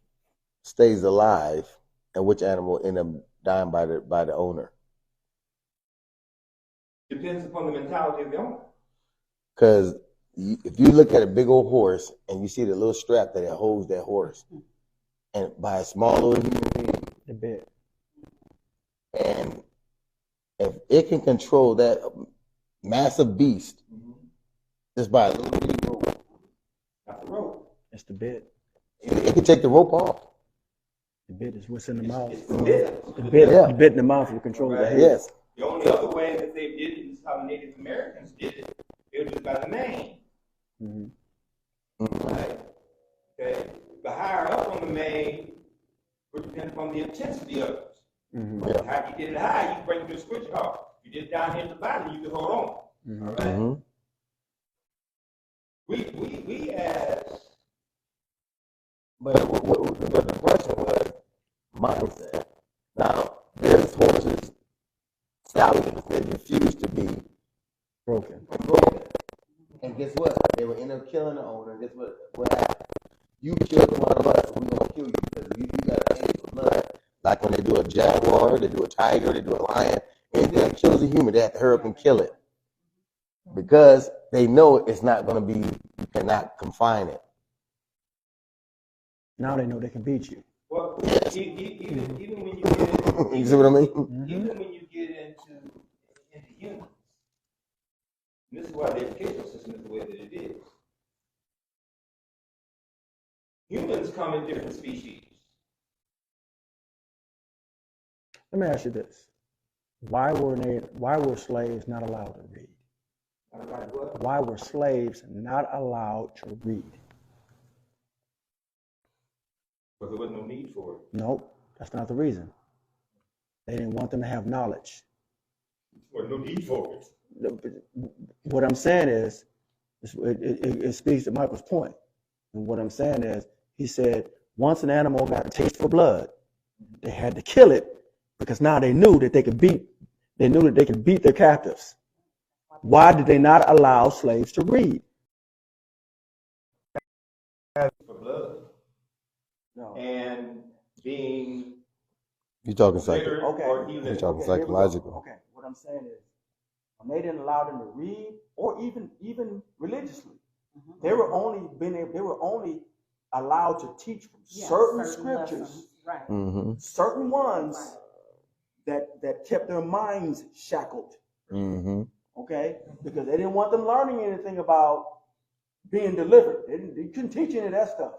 stays alive and which animal end up dying by the owner? Depends upon the mentality of the owner. Because if you look at a big old horse and you see the little strap that it holds that horse, and by a small little human being, The bit. and if it can control that massive beast just by a little bitty rope, Not the rope. It's the bit. it can take the rope off. The bit is what's in the mouth. It's the bit. The bit, Yeah. the bit in the mouth will control the Right. head. Yes. The only other way that they did it is how the Native Americans did it. It was by the mane. Mm-hmm. Right? Okay. The higher up on the mane would depend upon the intensity of it. Mm-hmm. Yeah. How you get it high, you bring it to the switch off. If you did it down here at the bottom, you can hold on. Mm-hmm. All right. Mm-hmm. We as But the question was mindset. Now, there's horses, stallions that refuse to be Broken. broken. And guess what? They will end up killing the owner. Guess what happened? You killed one of us, we're going to kill you because you got an ace of blood. Like when they do a jaguar, they do a tiger, they do a lion. Anything that kills a human, they have to hurry up and kill it. Because they know it's not going to be, you cannot confine it. Now they know they can beat you. well, Yes. even when you get You see what I mean? Mm-hmm. even when you get into humans, and this is why the educational system is the way that it is. Humans come in different species. Let me ask you this: Why were slaves not allowed to read? Why were slaves not allowed to read? But there was no need for it. Nope, that's not the reason. They didn't want them to have knowledge. There was no need for it. What I'm saying is, it speaks to Michael's point. And what I'm saying is, he said, once an animal got a taste for blood, they had to kill it because now they knew that they could beat their captives. Why did they not allow slaves to read? For blood. No. And being You're talking literate Okay. or You're even talking here we go. psychological. Okay, what I'm saying is, when they didn't allow them to read, or even religiously, they were only allowed to teach from certain scriptures, lessons. Right. Mm-hmm. certain ones that kept their minds shackled. Mm-hmm. Okay, because they didn't want them learning anything about being delivered. They couldn't teach any of that stuff.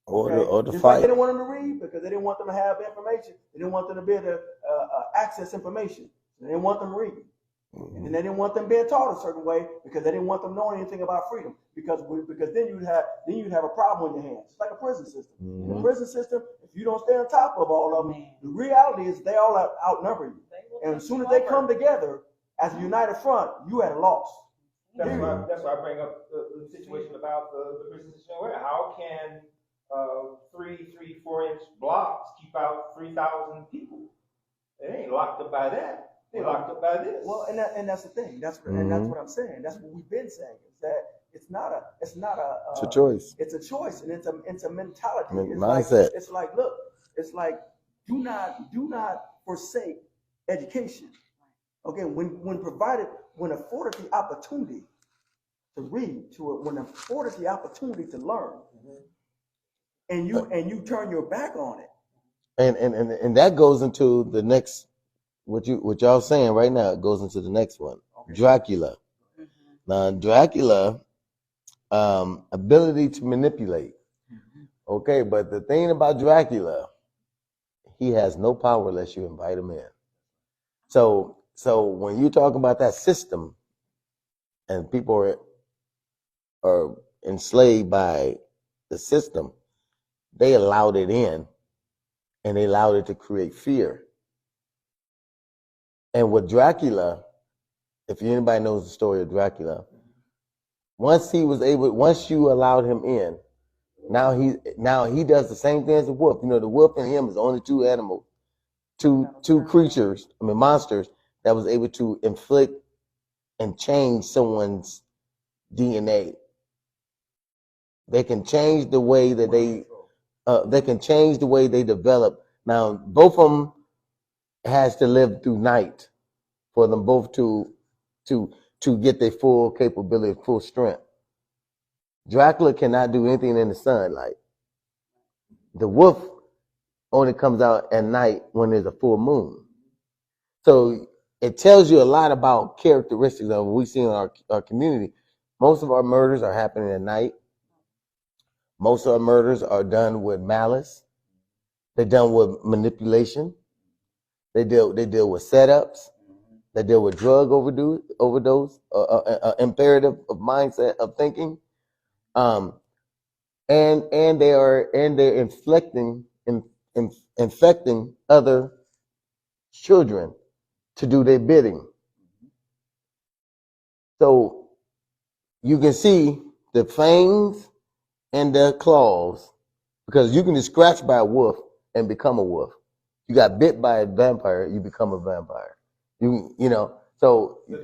Okay? Or the Just fight. like they didn't want them to read because they didn't want them to have information. They didn't want them to be able to access information. They didn't want them reading. Mm-hmm. And they didn't want them being taught a certain way because they didn't want them knowing anything about freedom. Because then you'd have a problem on your hands. It's like a prison system. In the prison system, if you don't stay on top of all of them, the reality is they all outnumber you. And as soon as they come together as a united front, you at a loss. that's why I bring up the situation about the prison system. How can 4-inch blocks keep out 3,000 people? They ain't locked up by that. They locked up by this. Well, and that's the thing. That's what I'm saying. That's what we've been saying. Is that it's not a It's a choice. It's a choice, and it's a mentality. It's Mindset. Look. It's like do not forsake education. Okay, when afforded the opportunity to read, when afforded the opportunity to learn, and you turn your back on it. And that goes into the next what y'all saying right now. It goes into the next one. Okay. Dracula. Now, Dracula, ability to manipulate. Okay, but the thing about Dracula, he has no power unless you invite him in. So when you talk about that system, and people are enslaved by the system, they allowed it in, and they allowed it to create fear. And with Dracula, if anybody knows the story of Dracula, once you allowed him in, now he does the same thing as the wolf. You know, the wolf and him is only two animals, two creatures, monsters that was able to inflict and change someone's DNA. They can change the way that they develop. Now, both of them has to live through night for them both to get their full capability, full strength. Dracula cannot do anything in the sunlight. The wolf only comes out at night when there's a full moon. So it tells you a lot about characteristics of what we see in our community. Most of our murders are happening at night. Most of our murders are done with malice. They're done with manipulation. They deal with setups. They deal with drug overdose, imperative of mindset of thinking, and they're infecting other children to do their bidding. So you can see the fangs and the claws, because you can be scratched by a wolf and become a wolf. You got bit by a vampire, you become a vampire. So the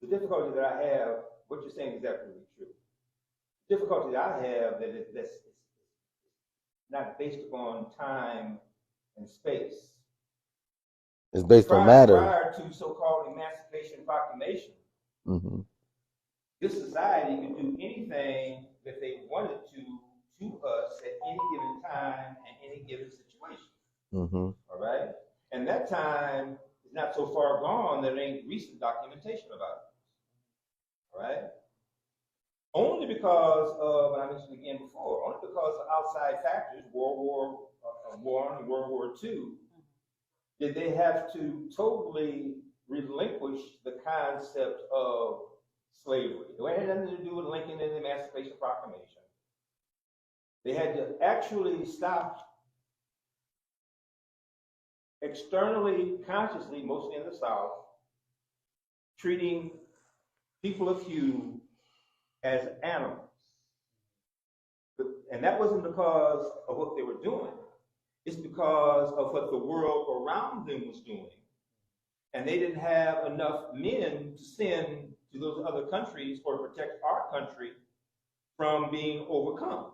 difficulty that I have, what you're saying is absolutely true. The difficulty that I have that's not based upon time and space. It's based on matter. Prior to so-called Emancipation Proclamation, this society could do anything that they wanted to us at any given time and any given situation. All right? And that time is not so far gone that there ain't recent documentation about it. All right? Only because of, and I mentioned again before, only because of outside factors, World War I and World War II, did they have to totally relinquish the concept of slavery. It had nothing to do with Lincoln and the Emancipation Proclamation. They had to actually stop externally, consciously, mostly in the South, treating people of hue as animals. And that wasn't because of what they were doing. It's because of what the world around them was doing. And they didn't have enough men to send to those other countries or protect our country from being overcome.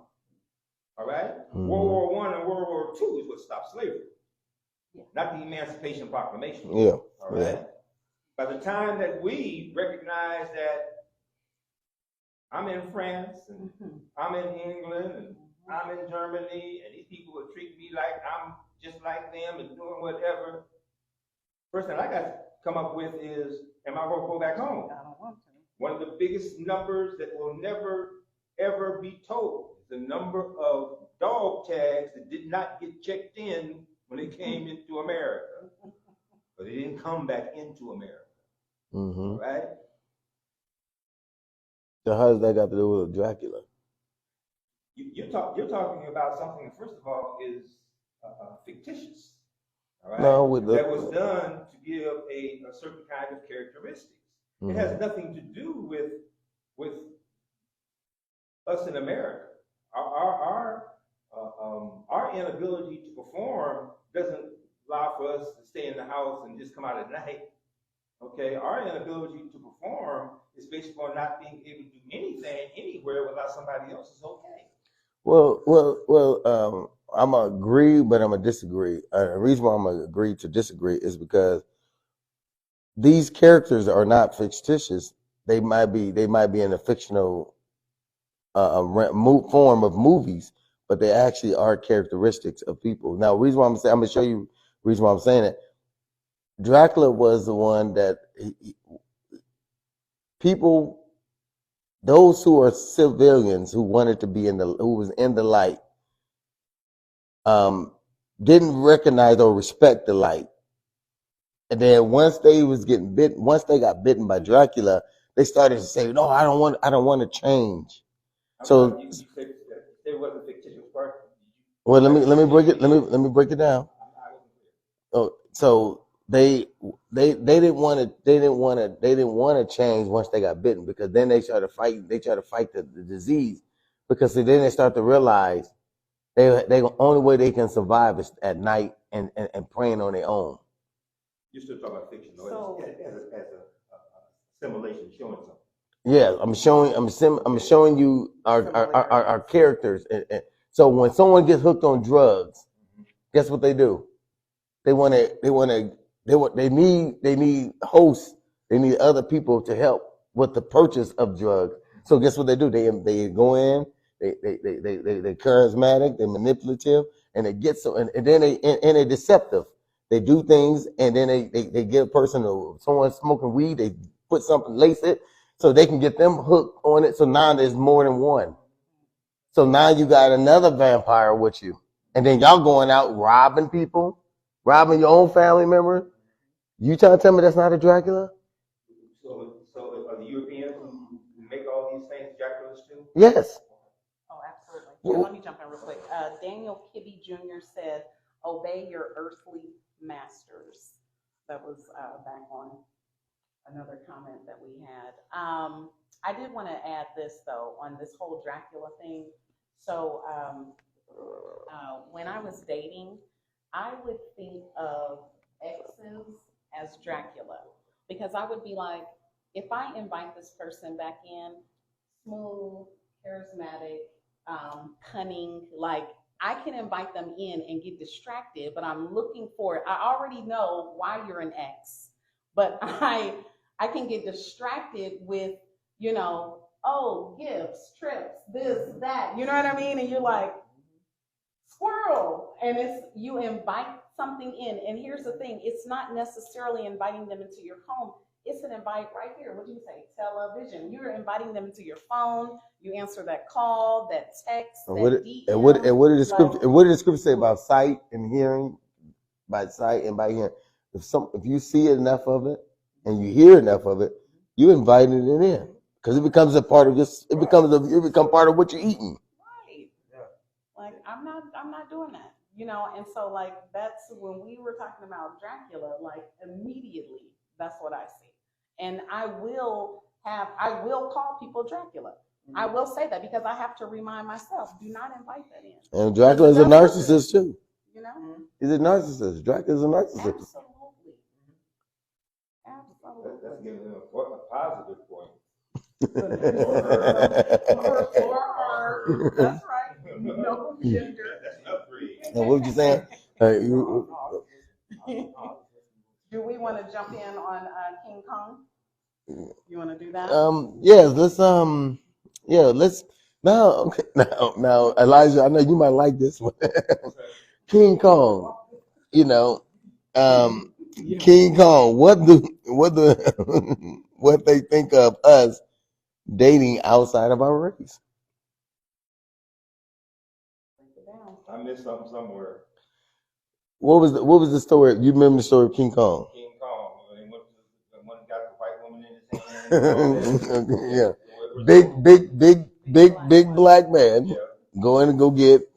All right? World War I and World War II is what stopped slavery, not the Emancipation Proclamation. Yeah. All right? By the time that we recognize that I'm in France and I'm in England and I'm in Germany and these people would treat me like I'm just like them and doing whatever, first thing I got to come up with is, am I going to go back home? I don't want to. One of the biggest numbers that will never, ever be told is the number of dog tags that did not get checked in when they came into America. But they didn't come back into America. Right? So how does that got to do with Dracula? You're talking about something, first of all, is fictitious. All right? No, that was done to give a certain kind of characteristics. It has nothing to do with us in America. Our inability to perform doesn't allow for us to stay in the house and just come out at night. Okay, our inability to perform is based upon not being able to do anything anywhere without somebody else's okay. Well, I'm gonna agree, but I'm gonna disagree. The reason why I'm gonna agree to disagree is because these characters are not fictitious. They might be in a fictional form of movies, but they actually are characteristics of people. Now, the reason why I'm gonna show you the reason why I'm saying it. Dracula was the one that people, those who are civilians who wanted to be who was in the light, didn't recognize or respect the light. And then once they got bitten by Dracula, they started to say, "No, I don't want to change." So you said there was a fictitious part. well, let me break it down. Oh, so they didn't want to change once they got bitten, because then they tried to fight the disease, because then they start to realize the only way they can survive is at night and praying on their own. You're still talking about fiction, though, as a simulation showing something. Yeah, I'm showing you our characters. And so when someone gets hooked on drugs, guess what they do? They need hosts. They need other people to help with the purchase of drugs. So guess what they do? They go in. They're charismatic. They're manipulative, and they get and then they're deceptive. They do things, and then they get a person or someone smoking weed. They put something, lace it, so they can get them hooked on it. So now there's more than one. So now you got another vampire with you, and then y'all going out robbing people, robbing your own family member. You trying to tell me that's not a Dracula? So are the Europeans who make all these things Draculas too? Yes. Oh, absolutely. Here, let me jump in real quick. Daniel Kibbe Jr. said, "Obey your earthly masters." That was back on another comment that we had. I did want to add this, though, on this whole Dracula thing. So when I was dating, I would think of exes as Dracula, because I would be like, if I invite this person back in, smooth, charismatic, cunning, like I can invite them in and get distracted, but I'm looking for, I already know why you're an ex, but I can get distracted with, oh, gifts, trips, this, that, you know what I mean? And you're like, squirrel. And it's, you invite something in. And here's the thing, it's not necessarily inviting them into your home. It's an invite right here. What do you say? Television. You're inviting them into your phone. You answer that call, that text, that DM. And what did the scripture? And what did the scripture say about sight and hearing? By sight and by hearing. If you see enough of it and you hear enough of it, you invited it in, because it becomes a part of this. It becomes part of what you're eating. Right. Like I'm not doing that. And so like that's when we were talking about Dracula. Like immediately, that's what I see. And I will call people Dracula. I will say that, because I have to remind myself, do not invite that in. And Dracula is a narcissist too. He's a narcissist. Dracula's a narcissist. Absolutely. That's giving him a positive point. Or that's right. No gender. That's an upgrade. And what were you saying? Do we want to jump in on King Kong? You want to do that? Let's now Elijah, I know you might like this one. King Kong, King Kong, what they think of us dating outside of our race? I missed something somewhere. What was the story? You remember the story of King Kong? King Kong, when one got the white woman in his hand. Yeah, big black man going to go get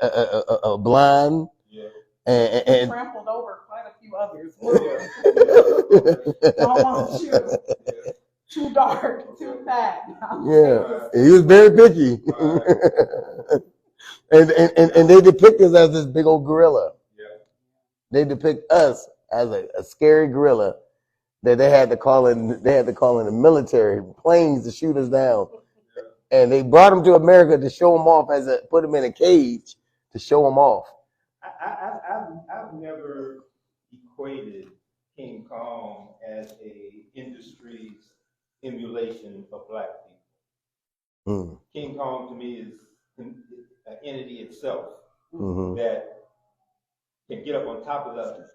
a blind. Yeah. And trampled over quite a few others. Don't want you. Yeah. Too dark, too fat. Yeah, he was very picky. And they depict us as this big old gorilla. Yeah. They depict us as a scary gorilla that they had to call in. They had to call in the military planes to shoot us down. Yeah. And they brought him to America to show him off, put him in a cage to show him off. I've never equated King Kong as a industry's emulation of black people. King Kong to me is an entity itself that can get up on top of the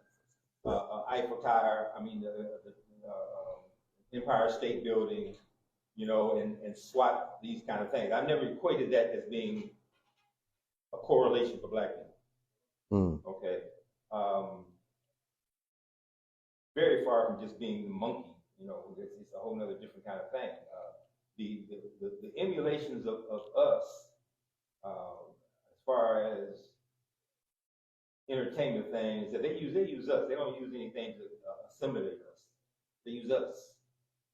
Eiffel Tower. I mean the Empire State Building, you know, and swat these kind of things. I've never equated that as being a correlation for black people. Okay. Very far from just being the monkey, you know, it's a whole nother different kind of thing. The emulations of us, as far as entertainment things, that they use us. They don't use anything to assimilate us. They use us,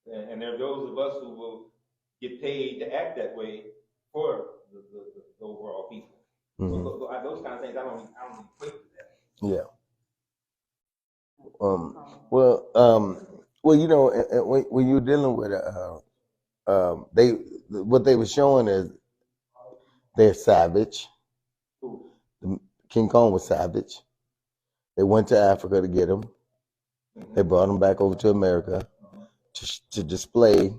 and there are those of us who will get paid to act that way for the overall people. So those kind of things, I don't equate to that. Yeah. Well, you know, when you're dealing with what they were showing is they're savage. King Kong was savage. They went to Africa to get him. They brought him back over to America to display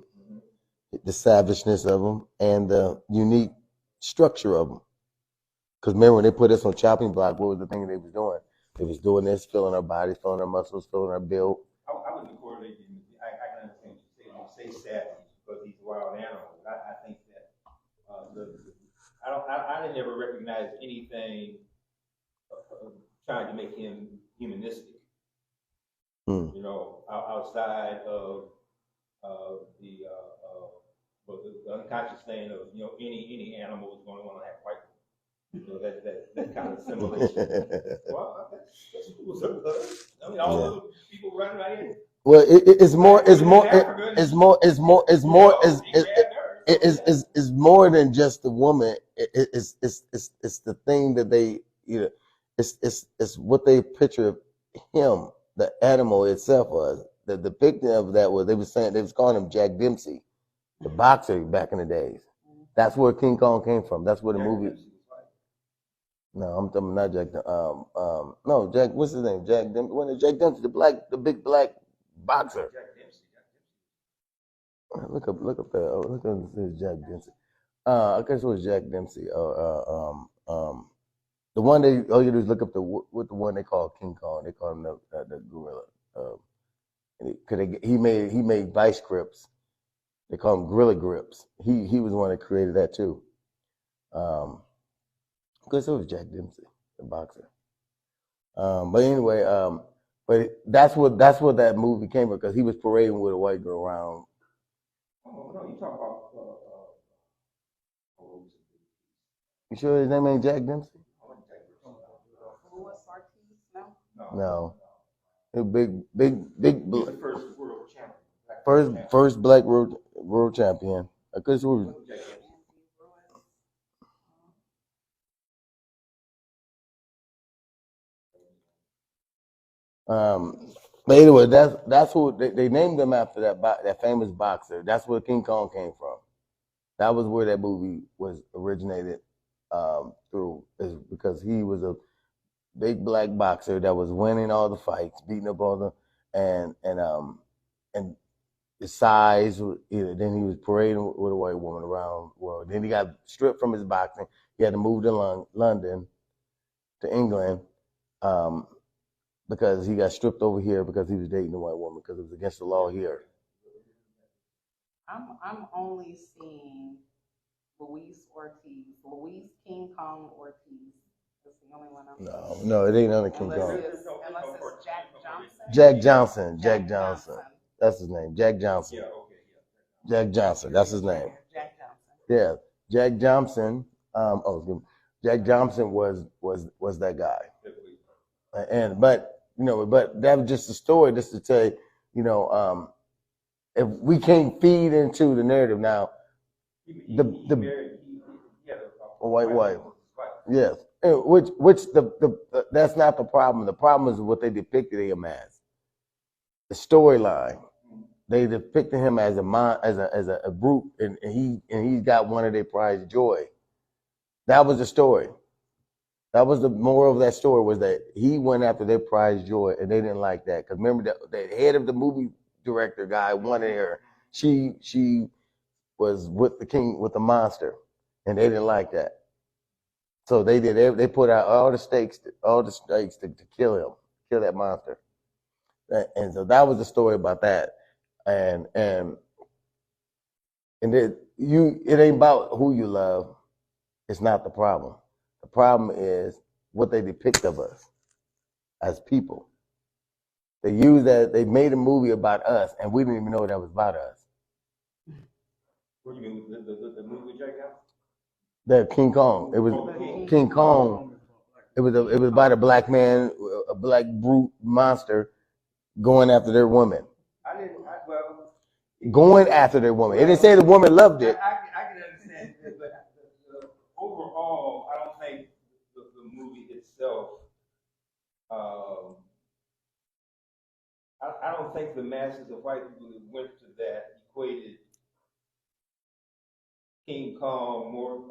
the savageness of him and the unique structure of him. Because remember, when they put us on chopping block, what was the thing they was doing? They was doing this, filling our bodies, filling our muscles, filling our build. I wouldn't correlate him. I can understand you say savage because he's a wild animal. I think that I didn't ever recognize anything trying to make him humanistic. You know, outside of the unconscious thing of, you know, any animal is going to want to have white. You know, that kind of assimilation. Well, that's cool. I mean, all those people running right in. Well, it's more than just the woman. It's the thing that they, you know, it's what they picture him, the animal itself was. The depiction of that was, they was calling him Jack Dempsey, the boxer back in the days. That's where King Kong came from. That's where the movie. No, I'm not Jack. No, Jack. What's his name? Jack Dempsey. When Jack Dempsey, the big black boxer. Jack Dempsey. Look up there. Look up this Jack Dempsey. I guess it was Jack Dempsey. The one all you do is look up the one they call King Kong. They call him the gorilla. He made vice grips. They call him gorilla grips. He was the one that created that too. Because it was Jack Dempsey, the boxer. But anyway, but that's what that movie came from, because he was parading with a white girl around. Oh no, you talk about. You sure his name ain't Jack Dempsey? No. Big. He's the first world champion. First black world champion. Because but anyway, that's who they named him after, that famous boxer. That's where King Kong came from. That was where that movie was originated through, is because he was a big black boxer that was winning all the fights, beating up all the and the size. Then he was parading with a white woman around the world. Then he got stripped from his boxing. He had to move to London, to England. Because he got stripped over here because he was dating a white woman, because it was against the law here. I'm only seeing Luis King Kong Ortiz. That's the only one I'm seeing. No, it ain't none of King Kong. Unless it's Jack Johnson. Jack Johnson. That's his name. Jack Johnson. Yeah, okay, yeah. Jack Johnson. That's his name. Jack Johnson. Yeah, Jack Johnson. Jack Johnson was that guy. But that was just a story, just to tell you, if we can't feed into the narrative now, the white wife, yes, which that's not the problem. The problem is what they depicted him as. The storyline, they depicted him as a brute, and he got one of their prized joy. That was the story. That was the moral of that story, was that he went after their prized joy, and they didn't like that. Because remember, the head of the movie director guy wanted her. She was with the monster, and they didn't like that. So they put out all the stakes to kill that monster. And so that was the story about that. And And it ain't about who you love. It's not the problem. The problem is what they depict of us as people. They use that. They made a movie about us, and we didn't even know that was about us. What do you mean, the movie Jack out? That King Kong. It was King Kong. It was about a black man, a black brute monster going after their woman. Going after their woman. It didn't say the woman loved it. I can understand it, but overall, I don't think the movie itself. I don't think the masses of white people that went to that equated King Kong more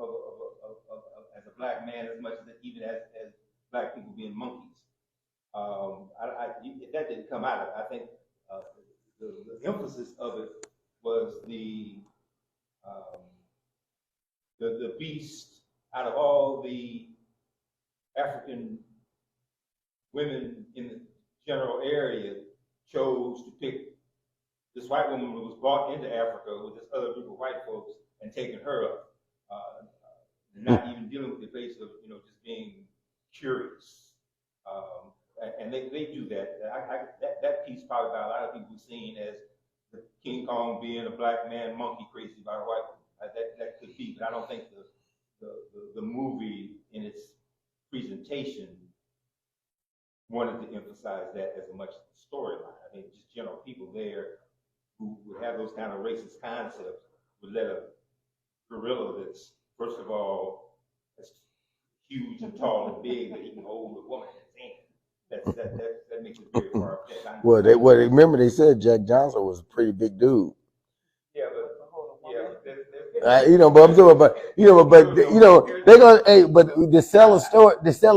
as a black man as much as even as black people being monkeys. That didn't come out of it. I think the emphasis of it was the beast out of all the African women in the general area chose to pick this white woman who was brought into Africa with this other group of white folks and taking her up. Not even dealing with the base of just being curious. And they do that. That piece probably by a lot of people seen as the King Kong being a black man monkey crazy by a white woman. That could be, but I don't think the movie in its presentation wanted to emphasize that as much as the storyline. I think just general people there who would have those kind of racist concepts would let a gorilla that's, first of all, that's huge and tall and big that he can hold a woman in his hand. That makes it very far-fetched. Well, remember they said Jack Johnson was a pretty big dude. Yeah, but but I'm talking about, they're gonna. Hey, but to sell a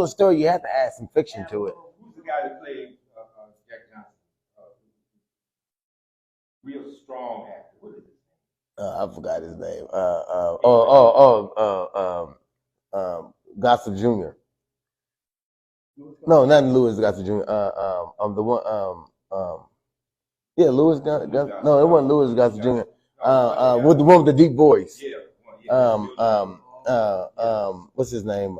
story, you have to add some fiction to it. Who's the guy that played Jack Johnson? Real strong actor. What is his name? I forgot his name. Gossett Jr. No, not Louis Gossett Jr. The one. Yeah, Louis Gossett. No, it wasn't Louis Gossett Jr. With the one with the deep voice. What's his name?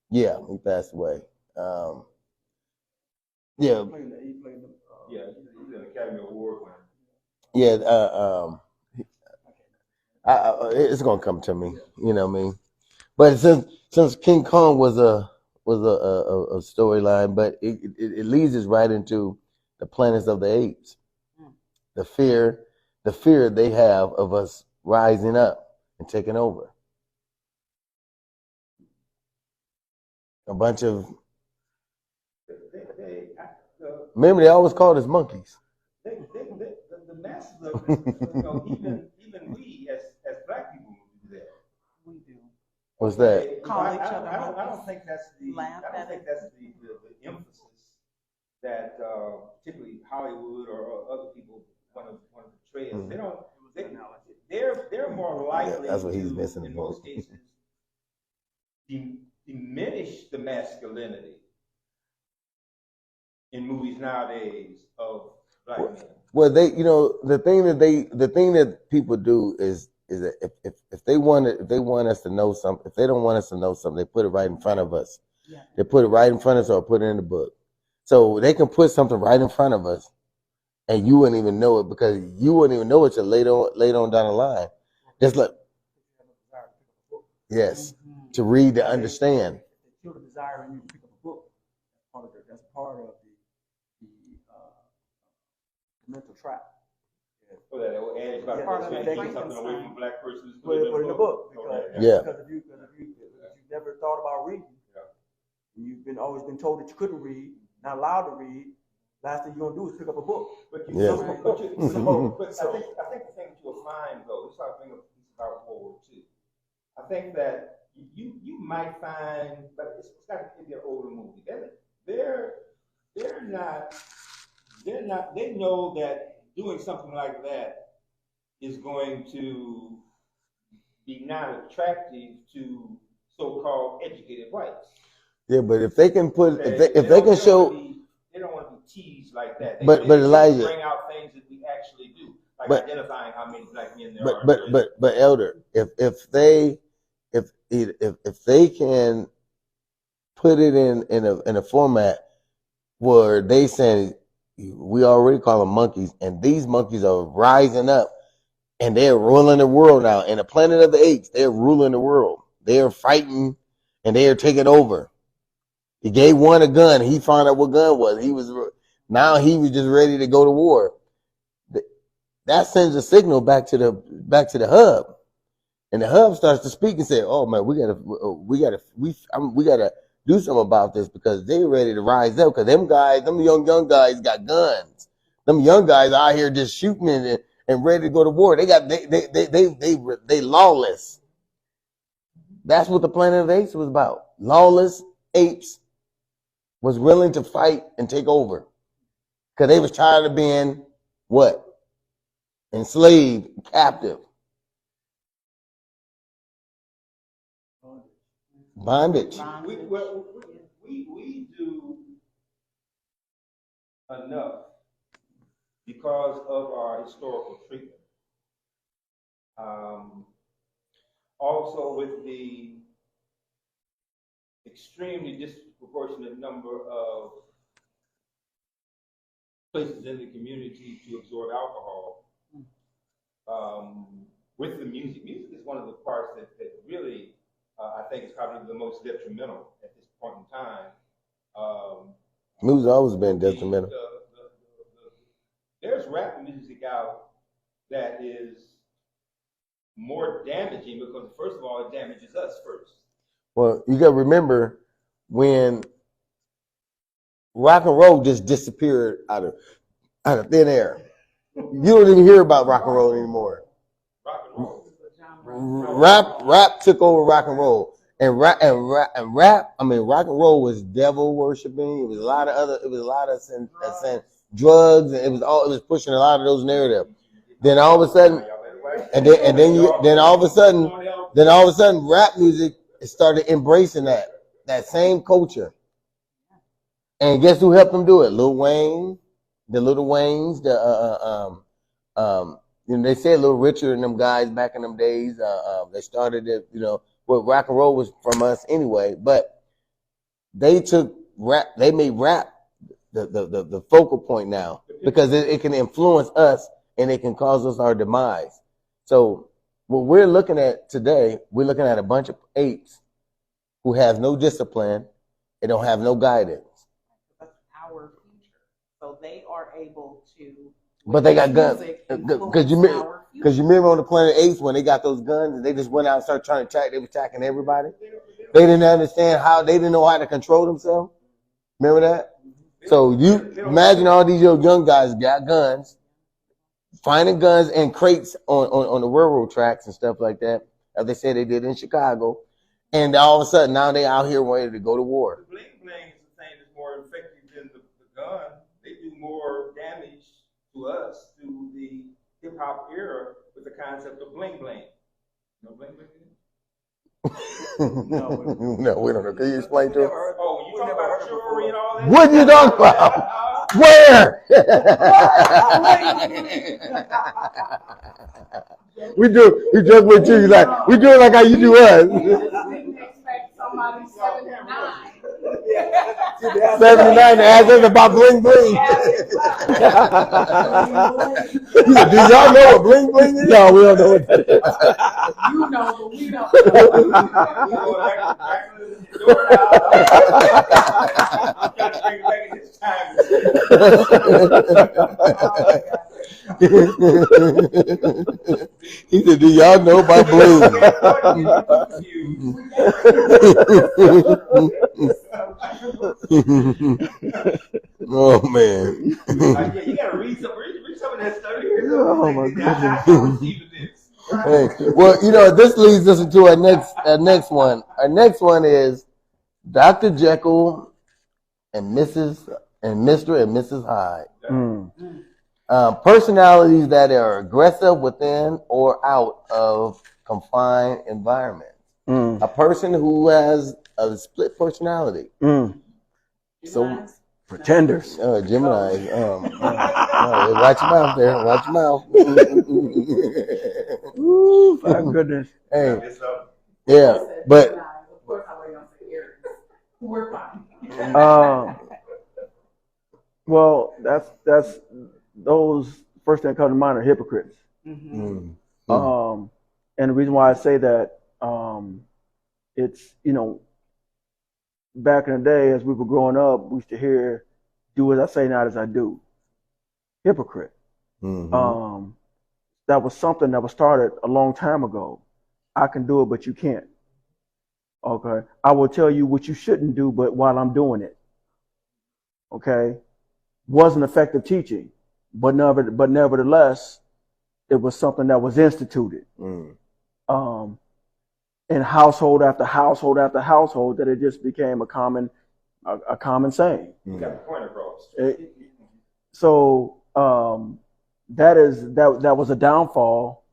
Yeah, he passed away. Yeah, he's an Academy Award winner. Yeah, it's gonna come to me. You know what I mean? But since King Kong was a storyline, but it leads us right into the Planets of the Apes. The fear they have of us rising up and taking over. A bunch of remember they always called us monkeys. The masses of this, even we as black people do that. We do. What's that? Call each other I don't think that's the emphasis that particularly Hollywood or other people want to portray. They don't. They're more likely that's what he's missing in most cases diminish the masculinity in movies nowadays of black men. Well, the thing that people do is that if they want us to know something, if they don't want us to know something, they put it right in front of us. Yeah. They put it right in front of us or put it in the book. So they can put something right in front of us, and you wouldn't even know it because you wouldn't even know it till later on down the line. Just like yes, to read to understand. They feel the desire in you to pick up a book. That's part of the mental trap. So that it will add about taking something away from black persons. Put it in the book. Because if you never thought about reading, you've always been told that you couldn't read, not allowed to read. Last thing you're gonna do is pick up a book. But I think the thing that you'll find though, this is how I think about World War II. I think that you might find, but it's got to be an older movie. They know that doing something like that is going to be not attractive to so-called educated whites. Yeah, but if they can put, if they can show, they don't want to be teased like that. But Elijah, bring out things that we actually do. Like identifying how many black men there are. But Elder, if they can put it in a format where they saying we already call them monkeys, and these monkeys are rising up and they're ruling the world now. In the planet of the apes, they're ruling the world. They're fighting and they are taking over. He gave one a gun. He found out what gun was. He was just ready to go to war. That sends a signal back to the hub, and the hub starts to speak and say, "Oh man, we gotta do something about this because they're ready to rise up. Because them young guys got guns. Them young guys out here just shooting and ready to go to war. They lawless. That's what the Planet of the Apes was about. Lawless apes was willing to fight and take over because they was tired of being what? Enslaved, captive. Bondage. We do enough because of our historical treatment. Also with the extremely disproportionate number of places in the community to absorb alcohol. With the music is one of the parts that really I think is probably the most detrimental at this point in time. Music's always been detrimental. There's rap music out that is more damaging because, first of all, it damages us first. Well, you got to remember when rock and roll just disappeared out of thin air. You don't even hear about rock and roll anymore. Rock and roll. Rap took over rock and roll, and rap. I mean, rock and roll was devil worshiping. It was a lot of drugs, and it was pushing a lot of those narratives. Then all of a sudden, rap music started embracing that same culture. And guess who helped them do it? Lil Wayne, the Little Waynes, they say a little richer than them guys back in them days. They started it, well, rock and roll was from us anyway, but they took rap, they made rap the focal point now because it can influence us and it can cause us our demise. So what we're looking at today, we're looking at a bunch of apes who have no discipline and don't have no guidance. That's our future. So they are able to. But they got guns. Because you remember on the Planet Apes when they got those guns and they just went out and started trying to attack, they were attacking everybody. They didn't understand they didn't know how to control themselves. Remember that? So you imagine all these young guys got guns, finding guns in crates on the railroad tracks and stuff like that, as they said they did in Chicago. And all of a sudden now they out here ready to go to war. The bling bling is the thing that's more effective than the gun. They do more damage to us through the hip hop era with the concept of bling bling. You know bling bling? No, we don't know. Can you explain to us? Oh, you talking about jewelry and all that? What are you talking about? Where? We just with you like we do it like how you do us. Didn't expect somebody 79. 79 to ask us about bling bling. Do y'all know what bling bling is? No, we don't know what that is. You know, but we don't. I'm trying to bring it back in this time. He said, do y'all know about bling? Oh man. Yeah, you gotta read some of that stuff here. Oh my goodness. Hey, well, this leads us into our next one. Our next one is Dr. Jekyll and Mr. and Mrs. Hyde. Personalities that are aggressive within or out of confined environments. A person who has a split personality. So pretenders. Gemini. No, watch your mouth there. Watch your mouth. Ooh, my goodness. Hey, yeah, but Of course, I wasn't gonna say Aries. We're fine. Well, that's those first thing that come to mind are hypocrites. mm, And the reason why I say that, it's back in the day as we were growing up, we used to hear, "Do as I say, not as I do." Hypocrite. That was something that was started a long time ago. I can do it, but you can't. Okay. I will tell you what you shouldn't do, but while I'm doing it. Okay. Wasn't effective teaching, but nevertheless, it was something that was instituted. In household after household after household, that it just became a common saying. You got the point across. So that was a downfall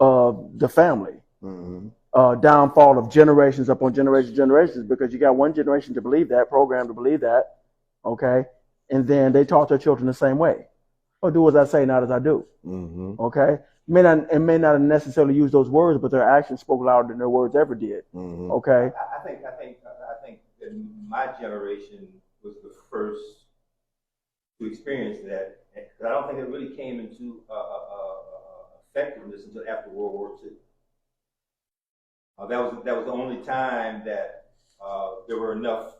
of the family. Downfall of generations upon generations, because you got one generation to believe that, programmed to believe that, okay, and then they taught their children the same way. Or do as I say, not as I do. Okay, may not necessarily use those words, but their actions spoke louder than their words ever did. Okay. I think that my generation was the first to experience that. I don't think it really came into effectiveness until after World War II. That was the only time that there were enough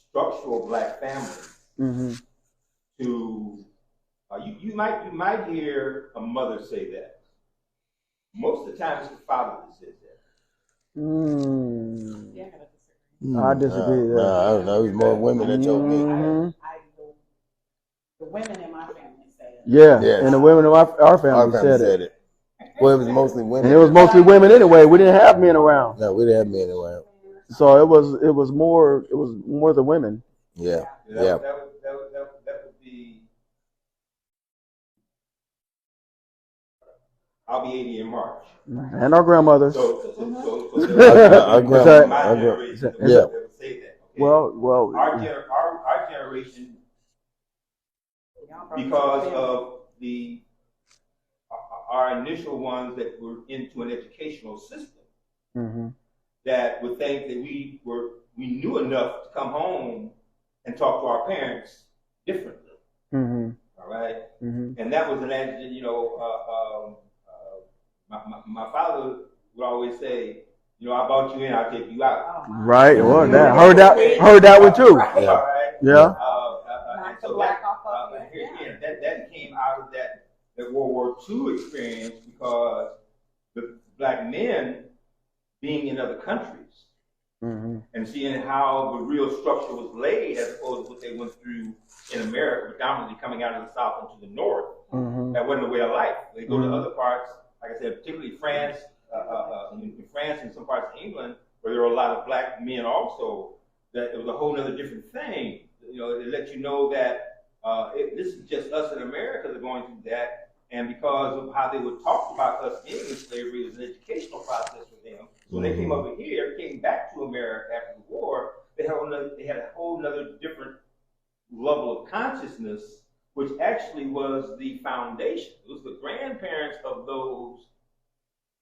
structural black families to you might hear a mother say that. Most of the time, it's the father that says that. I disagree. I don't know. It was more women that told me. The women in my family said it. Yeah, and the women in our family said it. Well, it was mostly women. And it was mostly women anyway. We didn't have men around. No, we didn't have men around. So it was more the women. Yeah. That would be. I'll be 80 in March. And our grandmothers. Our grandma. My generation would say that. Okay? Well. Our generation, because of our initial ones that were into an educational system, that would think that we knew enough to come home and talk to our parents differently. All right, and that was my father would always say, I bought you in, I'll take you out. Right. Well, heard that one too. Yeah. And so that came out of that World War II experience, because the black men being in other countries and seeing how the real structure was laid, as opposed to what they went through in America, predominantly coming out of the South into the North. That wasn't the way of life. They go to other parts, like I said, particularly France, in France and some parts of England, where there were a lot of black men also, that it was a whole other different thing. It let you know that this is just us in America that are going through that. And because of how they would talk about us being in slavery, it was an educational process for them. So when they came over here, came back to America after the war, they had a whole other different level of consciousness, which actually was the foundation. It was the grandparents of those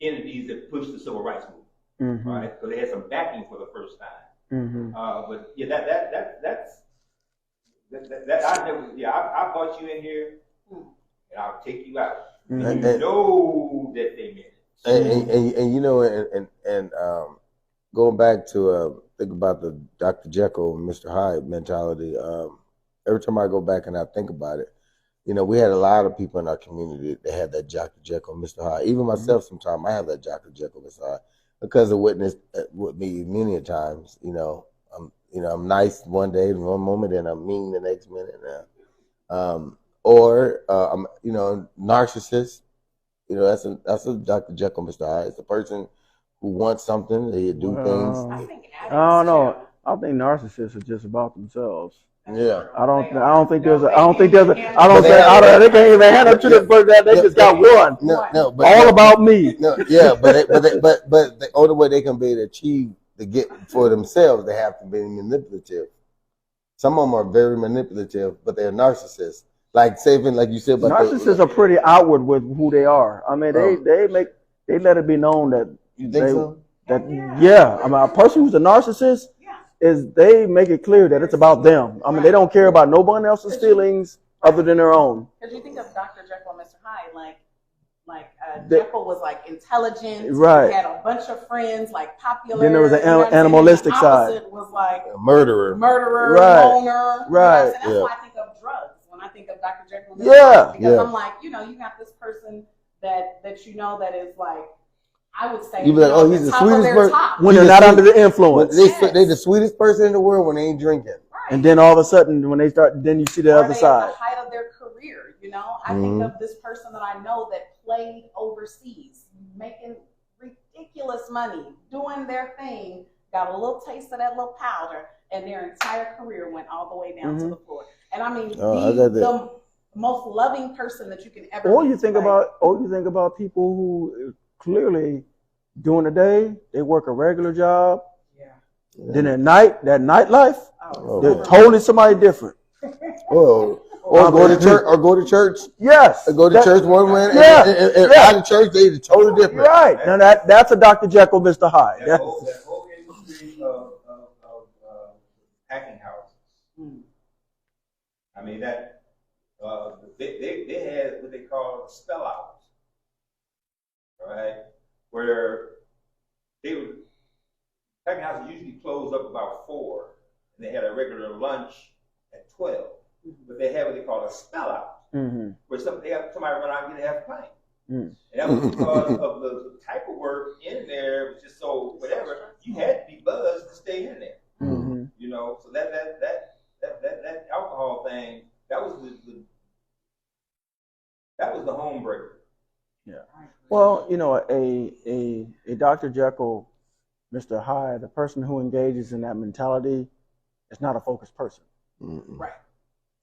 entities that pushed the civil rights movement, right? So they had some backing for the first time. But yeah, I brought you in here, and I'll take you out. And you know that they meant it. And going back to think about the Dr. Jekyll and Mr. Hyde mentality. Every time I go back and I think about it, we had a lot of people in our community that had that Dr. Jekyll and Mr. Hyde. Even myself, sometimes I have that Dr. Jekyll and Mr. Hyde, because I witnessed with me many times. I'm nice one day, one moment, and I'm mean the next minute. Or I'm narcissist. That's a Dr. Jekyll, Mr. Hyde. It's a person who wants something, they do things. I don't know. I think narcissists are just about themselves. Yeah. I don't think they can't even hand up to the person that they just got one. But all about me. But the only way they can be able to achieve to get for themselves, they have to be manipulative. Some of them are very manipulative, but they're narcissists. Like saving, like you said about narcissists are pretty outward with who they are. I mean, they let it be known that you think so? That yeah. I mean, a person who's a narcissist is they make it clear that it's about them. I mean, they don't care about nobody else's feelings other than their own. Because you think of Dr. Jekyll and Mr. Hyde, like Jekyll was like intelligent, right? He had a bunch of friends, like popular. Then there was an animalistic side. Was like a murderer, right? Loner, right? That's why I think of drugs when I think of Dr. Jekyll and Mr. Hyde, because I'm like, you got this person that that is like. I would say you'd be like, oh, he's the sweetest person when they're not under the influence. They're the sweetest person in the world when they ain't drinking. Right. And then all of a sudden, when they start, then you see the other side. At the height of their career, I think of this person that I know that played overseas, making ridiculous money, doing their thing, got a little taste of that little powder, and their entire career went all the way down to the floor. And I mean, the most loving person that you can ever. Or you think about people who clearly during the day they work a regular job. Then at night, that nightlife, they're totally somebody different. Or go to church. Yes. Or go to church one way and out of church they're totally different. Right. Now that's a Dr. Jekyll, Mr. Hyde. That whole industry of packing houses. I mean that they had what they call spell outs. Right, where packing houses usually close up about 4, and they had a regular lunch at 12. But they had what they call a spell out, where somebody run out and get half a pint. And that was because of the type of work in there, was just so whatever. You had to be buzzed to stay in there. So that alcohol thing, that was the home breaker. Yeah. Well, a Dr. Jekyll, Mr. Hyde, the person who engages in that mentality is not a focused person. Right.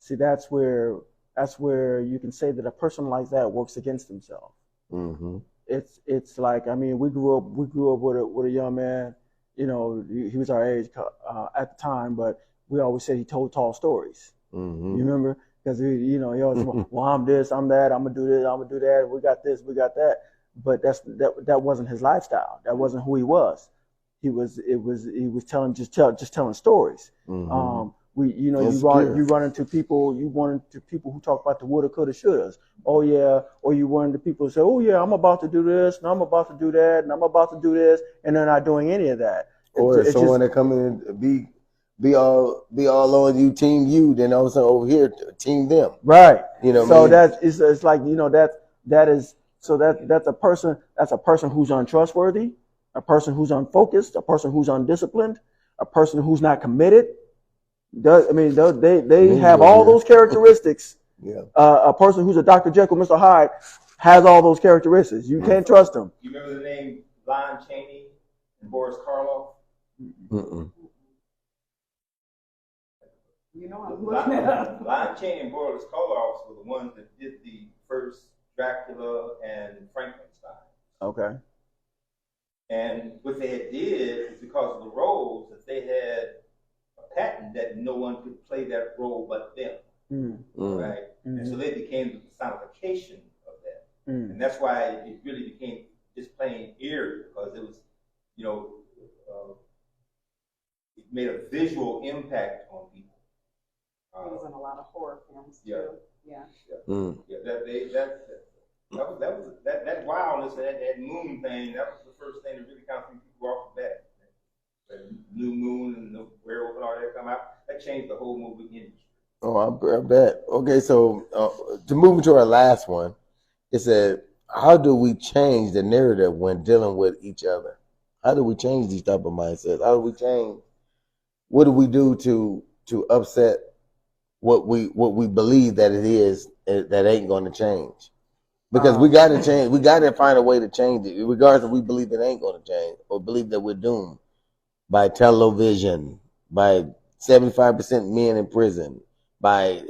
See, that's where you can say that a person like that works against himself. It's like, I mean, we grew up with a young man. He was our age at the time, but we always said he told tall stories. You remember? Because he always, well, I'm this, I'm that, I'm gonna do this, I'm gonna do that. We got this, we got that. But that wasn't his lifestyle. That wasn't who he was. He was telling telling stories. You run into people who talk about the woulda, coulda, shouldas. Oh yeah, or you run into people who say, oh yeah, I'm about to do this, and I'm about to do that, and I'm about to do this, and they're not doing any of that. Or someone that come in and be all on you, team you, then all of a sudden over here, team them. Right. So it's like that's a person who's untrustworthy, a person who's unfocused, a person who's undisciplined, a person who's not committed. They have all those characteristics. Yeah. A person who's a Dr. Jekyll, Mr. Hyde has all those characteristics. You can't trust them. You remember the name Lon Chaney and Boris Karloff? I'm looking it up. Lon Chaney and Boris Karloff were the ones that did the first Dracula and Frankenstein. Okay. And what they had did is because of the roles that they had a patent that no one could play that role but them. Right? And so they became the personification of that. And that's why it really became just plain eerie, because it was, it made a visual impact on people. It was in a lot of horror films too. Yeah. That wildness, that moon thing, that was the first thing that really kind of threw people off the bat. The new moon and the werewolf and all that come out, that changed the whole movie industry. Oh, I bet. Okay, so to move into our last one, it said, how do we change the narrative when dealing with each other? How do we change these type of mindsets? How do we change? What do we do to upset what we believe that it is that ain't going to change? Because we got to change. We got to find a way to change it, regardless if we believe it ain't going to change or believe that we're doomed by television, by 75% men in prison, by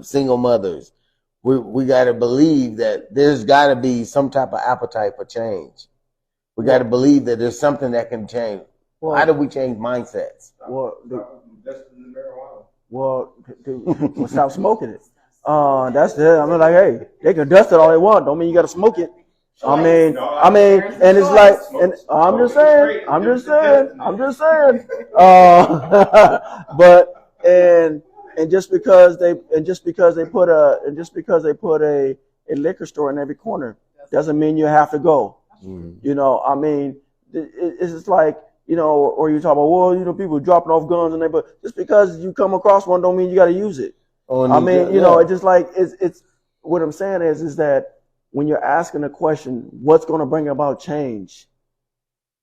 single mothers. We got to believe that there's got to be some type of appetite for change. We got to believe that there's something that can change. Well, how do we change mindsets? Well, stop smoking it. That's it. I'm like, hey, they can dust it all they want. Don't mean you got to smoke it. I mean, and it's like, and I'm just saying. But and just because they put a liquor store in every corner doesn't mean you have to go. You know, I mean, it's just like, you know, or you talk about, well, you know, people dropping off guns and but just because you come across one don't mean you got to use it. I mean, you know, it's just like it's what I'm saying is that when you're asking the question, what's going to bring about change?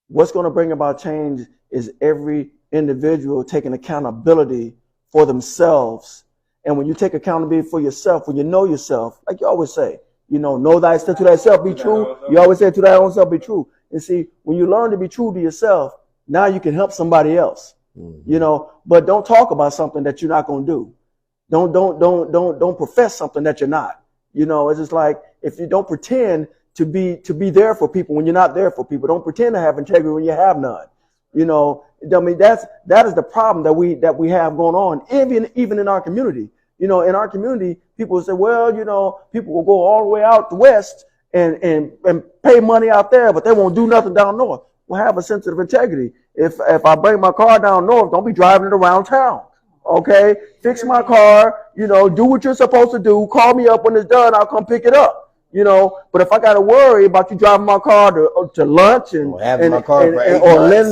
What's going to bring about change is every individual taking accountability for themselves. And when you take accountability for yourself, when you know yourself, like you always say, you know thyself to thyself be true. You always say to thy own self be true. And see, when you learn to be true to yourself, now you can help somebody else. You know, but don't talk about something that you're not going to do. Don't profess something that you're not. You know, it's just like if you don't pretend to be there for people when you're not there for people. Don't pretend to have integrity when you have none. You know, I mean that is the problem that we have going on, even in our community. You know, in our community, people will say, well, you know, people will go all the way out the west and pay money out there, but they won't do nothing down north. Well, have a sense of integrity. If I bring my car down north, don't be driving it around town. Okay, fix my car, you know, do what you're supposed to do. Call me up when it's done. I'll come pick it up, you know. But if I got to worry about you driving my car to lunch and lending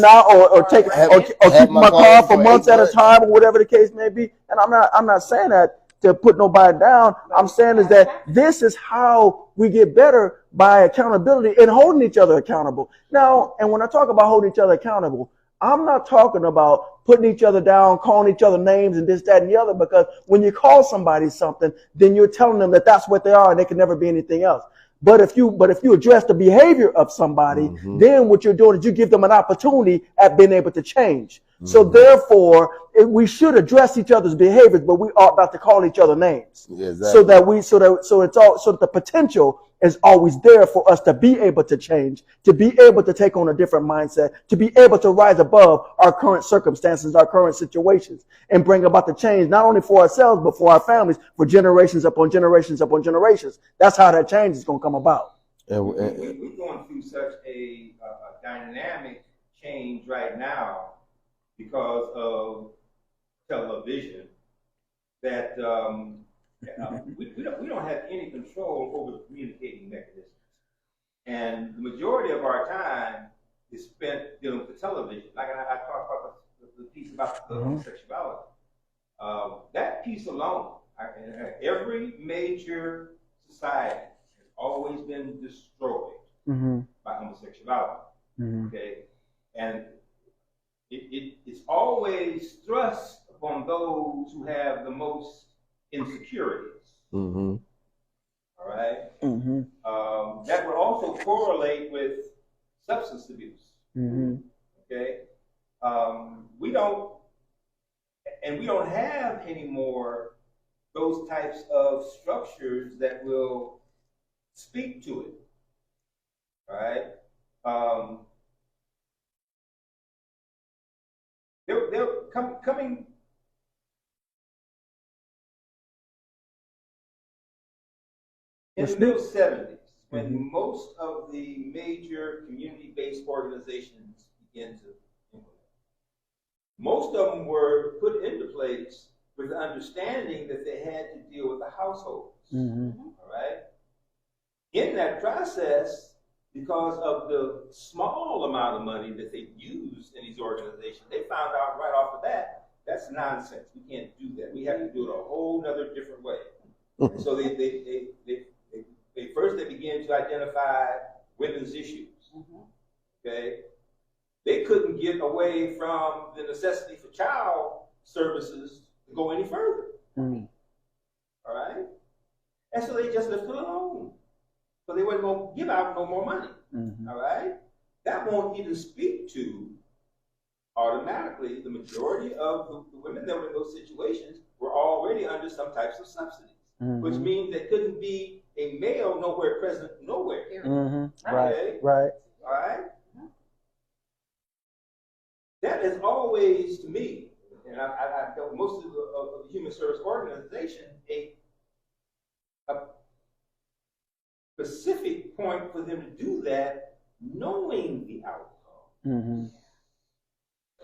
out or keeping my car for months at a time or whatever the case may be, and I'm not saying that to put nobody down. I'm saying is that this is how we get better by accountability and holding each other accountable. Now, and when I talk about holding each other accountable, I'm not talking about putting each other down, calling each other names and this, that, and the other, because when you call somebody something, then you're telling them that that's what they are and they can never be anything else. But if you address the behavior of somebody, then what you're doing is you give them an opportunity at being able to change. So therefore, we should address each other's behaviors, but we ought not to call each other names. So that the potential is always there for us to be able to change, to be able to take on a different mindset, to be able to rise above our current circumstances, our current situations, and bring about the change, not only for ourselves, but for our families, for generations upon generations upon generations. That's how that change is going to come about. We're going through such a dynamic change right now because of television that we don't have any control over the communicating mechanisms. And the majority of our time is spent dealing with television. Like I talked about the piece about the homosexuality. That piece alone, every major society has always been destroyed by homosexuality. Okay? And it's always thrust upon those who have the most insecurities. All right? That would also correlate with substance abuse. Okay? We don't have anymore those types of structures that will speak to it. All right? They're coming. In the middle 70s, when most of the major community-based organizations began to implement, most of them were put into place with the understanding that they had to deal with the households. All right. In that process, because of the small amount of money that they used in these organizations, they found out right off the bat that's nonsense. We can't do that. We have to do it a whole nother different way. And so they began to identify women's issues. Okay, they couldn't get away from the necessity for child services to go any further. All right, and so they just left it alone. So they weren't going to give out no more money. All right, that won't even speak to automatically the majority of the women that were in those situations were already under some types of subsidies. Which means there couldn't be a male nowhere present nowhere. Okay? Right. All right? That is always, to me, and I most of the human service organization, a specific point for them to do that, knowing the outcome. Mm-hmm.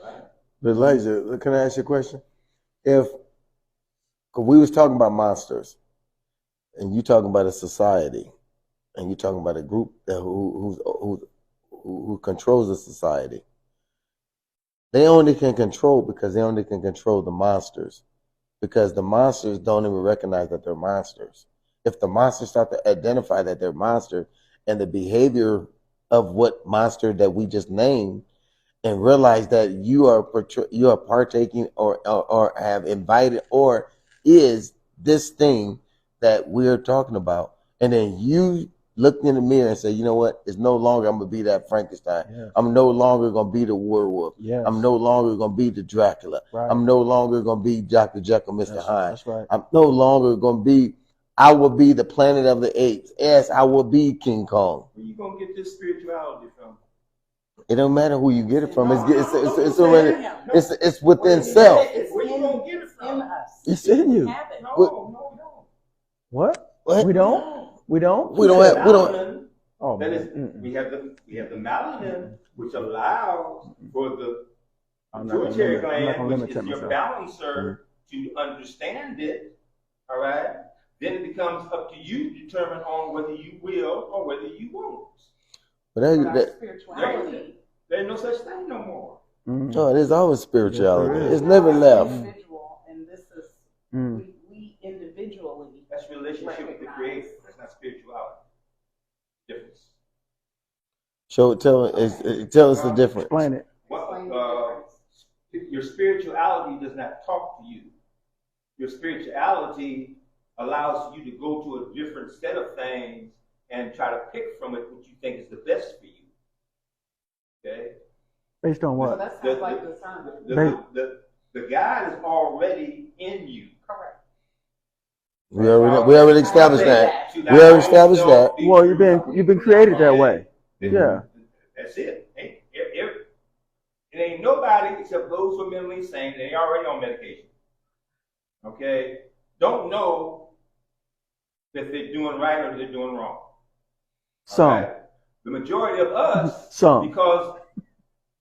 Right? But Elijah, can I ask you a question? If, cause we was talking about monsters, and you talking about a society, and you talking about a group that who controls the society. They only can control because they only can control the monsters, because the monsters don't even recognize that they're monsters. If the monsters start to identify that they're monsters and the behavior of what monster that we just named, and realize that you are partaking or have invited or is this thing that we're talking about, and then you look in the mirror and say, you know what, it's no longer I'm gonna be that Frankenstein. Yes. I'm no longer gonna be the werewolf. Yes. I'm no longer gonna be the Dracula. Right. I'm no longer gonna be Dr. Jekyll, Mr. Hyde. That's right. I'm no longer gonna be, I will be the Planet of the Apes. Yes, I will be King Kong. Where you gonna get this spirituality from? It don't matter who you get it from. It's already it's within self. Where you gonna get it from? It's in you. No, we don't. What? We don't. We don't. We don't. Oh, that is, we have the melanin, which allows for the pituitary gland, which is your balancer, to understand it. All right. Then it becomes up to you to determine on whether you will or whether you won't. But spirituality. There's no such thing no more. No, there's always spirituality. It's never left. Individual, and this is we individually. That's relationship with the Creator. That's not spirituality. Difference. So tell us the difference. Explain it. Your spirituality does not talk to you. Your spirituality allows you to go to a different set of things and try to pick from it what you think is the best for you. Okay? Based on what? So that sounds like discernment. The God is already in you. Correct. We already established that. We already established that. Well, you've been created that way. Yeah. That's it. It ain't nobody except those who are mentally sane. They already on medication. Okay? Don't know that they're doing right or they're doing wrong. Some. Right? The majority of us, because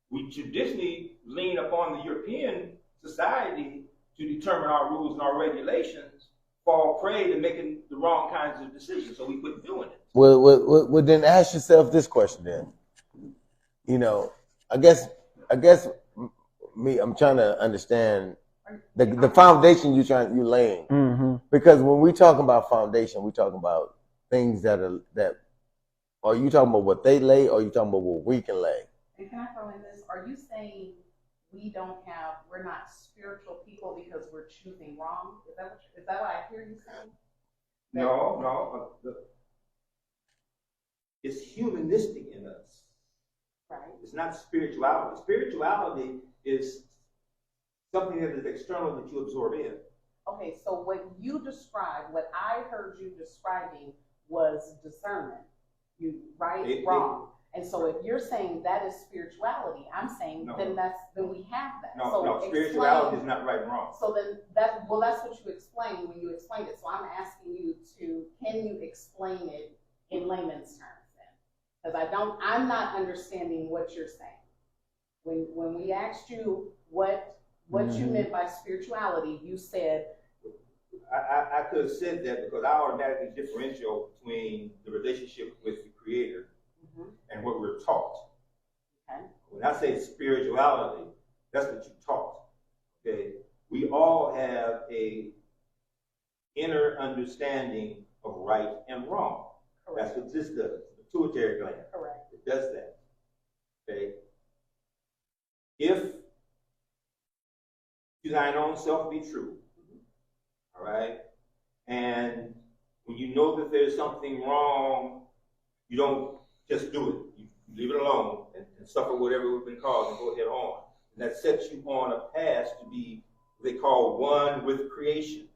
we traditionally lean upon the European society to determine our rules and our regulations, fall prey to making the wrong kinds of decisions. So we quit doing it. Well, then ask yourself this question then. You know, I guess I'm trying to understand the foundation you laying. Mm-hmm. Because when we talk about foundation, we talk about things that are you talking about what they lay, or are you talking about what we can lay? And can I throw in this? Are you saying we're not spiritual people because we're choosing wrong? Is that what I hear you saying? No. It's humanistic in us. Right. It's not spirituality. Spirituality is something that is external that you absorb in. Okay, so what I heard you describing was discernment. You wrong. And so if you're saying that is spirituality, I'm saying then we have that. No, spirituality is not right and wrong. So then that's what you explained when you explained it. So I'm asking you can you explain it in layman's terms then? Because I'm not understanding what you're saying. When we asked you what you meant by spirituality, you said I could have said that because I automatically differentiate between the relationship with the Creator and what we're taught. Okay. When I say spirituality, that's what you're taught. Okay. We all have a inner understanding of right and wrong. Correct. That's what this does. The pituitary gland. Correct. It does that. Okay. If to thine own self be true. All right. And when you know that there's something wrong, you don't just do it. You leave it alone and suffer whatever it's been caused and go head on. And that sets you on a path to be what they call one with creation.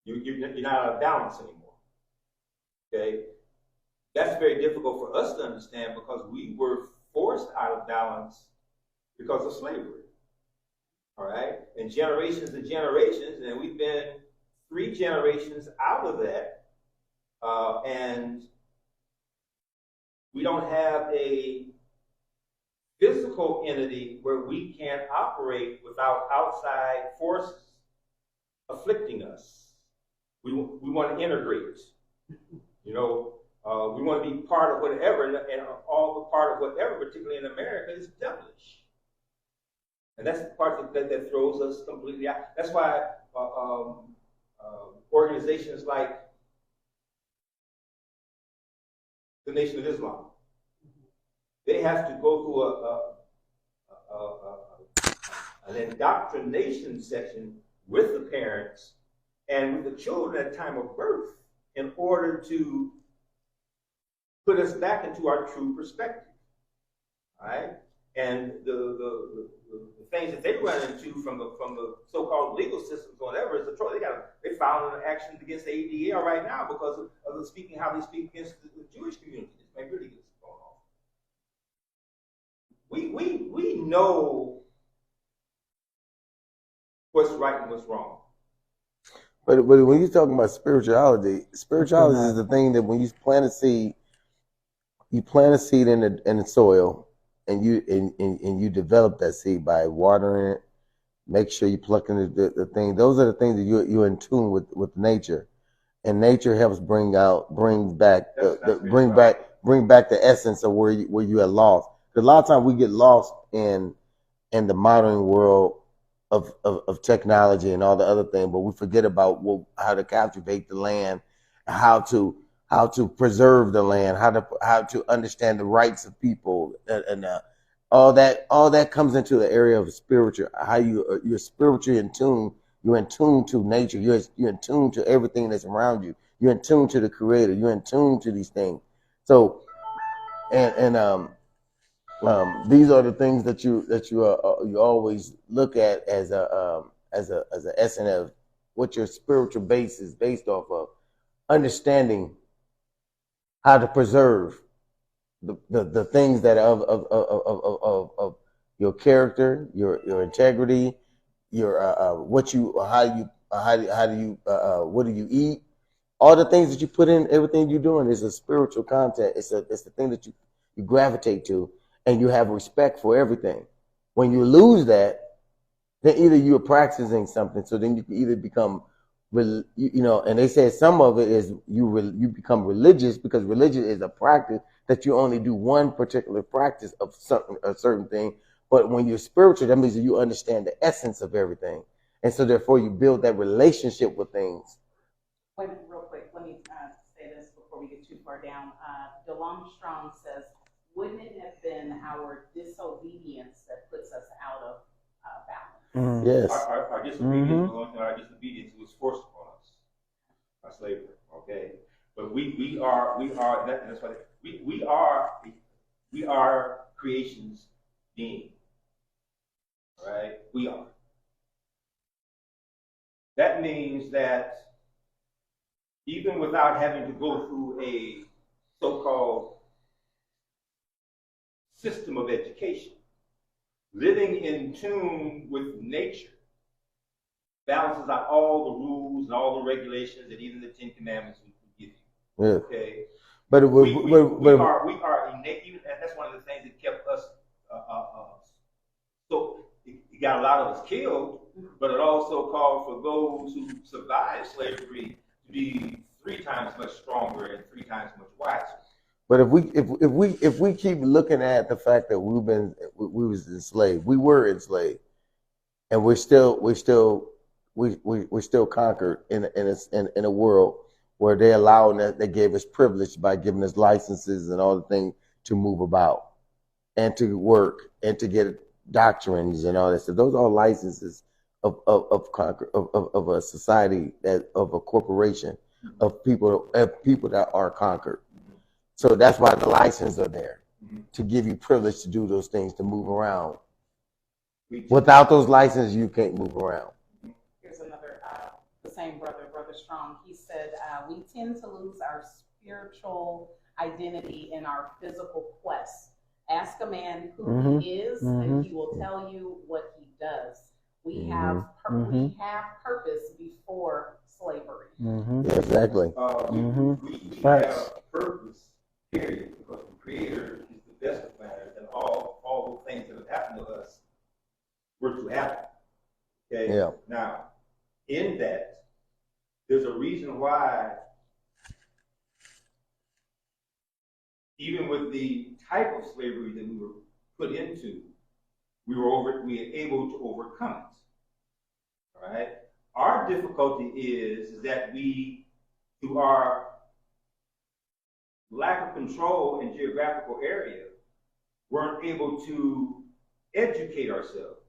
You're not out of balance anymore. Okay? That's very difficult for us to understand because we were forced out of balance because of slavery. All right? And generations, and we've been 3 generations out of that, and we don't have a physical entity where we can operate without outside forces afflicting us. We want to integrate. You know, we want to be part of whatever, and all the part of whatever, particularly in America, is devilish. And that's the part that throws us completely out. That's why organizations like the Nation of Islam, they have to go through an indoctrination section with the parents and with the children at time of birth in order to put us back into our true perspective. All right? And the things that they run into from the so-called legal systems or whatever is they filed an action against the ADL right now because of how they speak against the Jewish community. This may really get going on. We know what's right and what's wrong. But when you're talking about spirituality is the thing that when you plant a seed in the soil, and you develop that seed by watering it, make sure you pluck in the thing. Those are the things that you're in tune with nature, and nature helps bring back the essence of where you are lost. Because a lot of times we get lost in the modern world of technology and all the other things, but we forget about how to cultivate the land, how to preserve the land, how to understand the rights of people, and all that comes into the area of spiritual. How you're spiritually in tune. You're in tune to nature. You're in tune to everything that's around you. You're in tune to the Creator. You're in tune to these things. So, these are the things that you always look at as an essence of what your spiritual base is based off of. Understanding how to preserve the things that are of your character, your integrity, your what do you eat, all the things that you put in, everything you're doing is a spiritual content. It's the thing that you gravitate to, and you have respect for everything. When you lose that, then either you are practicing something, so then you can either become, and they say some of it is you become religious, because religion is a practice that you only do one particular practice of a certain thing. But when you're spiritual, that means that you understand the essence of everything, and so therefore you build that relationship with things. Wait, real quick, let me say this before we get too far down. DeLong Strong says, wouldn't it have been our disobedience that puts us out of balance? Yes. Our disobedience, our disobedience was forced upon us by slavery. Okay, but we are that's why we are creation's being. Right? We are. That means that even without having to go through a so-called system of education, living in tune with nature balances out all the rules and all the regulations and even the 10 Commandments we give you. Yeah. Okay, but we are innate, and that's one of the things that kept us. So it got a lot of us killed, but it also called for those who survived slavery to be 3 times much stronger and 3 times much wiser. But if we keep looking at the fact that we was enslaved, we were enslaved, and we're still conquered in a world where they gave us privilege by giving us licenses and all the things to move about and to work and to get doctrines and all that stuff. Those are all licenses of a society, of a corporation, of people that are conquered. So that's why the licenses are there, to give you privilege to do those things, to move around. Without those licenses, you can't move around. Here's another, the same Brother Strong. He said, we tend to lose our spiritual identity in our physical quest. Ask a man who he is, and he will tell you what he does. We have purpose before slavery. Exactly. We have a purpose, period, because the Creator is the best of planners, and all the things that have happened to us were to happen. Okay? Yeah. Now, in that, there's a reason why, even with the type of slavery that we were put into, we were able to overcome it. All right? Our difficulty is that we, through our lack of control in geographical area, weren't able to educate ourselves.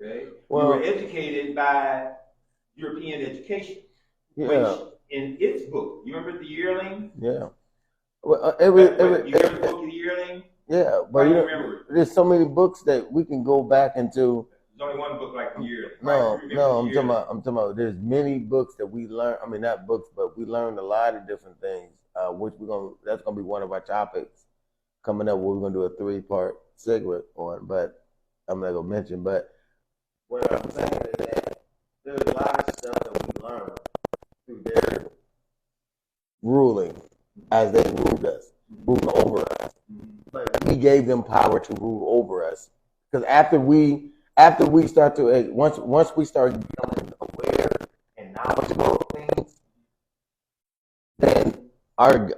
Okay? Well, we were educated by European education, which in its book, you remember The Yearling? Yeah. Well, You read the book The Yearling? Yeah, but you remember it? There's so many books that we can go back into. There's only one book like The Yearling. No, I'm talking about. There's many books that we learn. I mean, not books, but we learned a lot of different things. Which that's gonna be one of our topics coming up. We're gonna do a 3-part segment on, but I'm not gonna mention. But what I'm saying is that there's a lot of stuff that we learned through their ruling as they ruled over us. But we gave them power to rule over us, because after we start to once we start becoming aware and knowledgeable of things, then our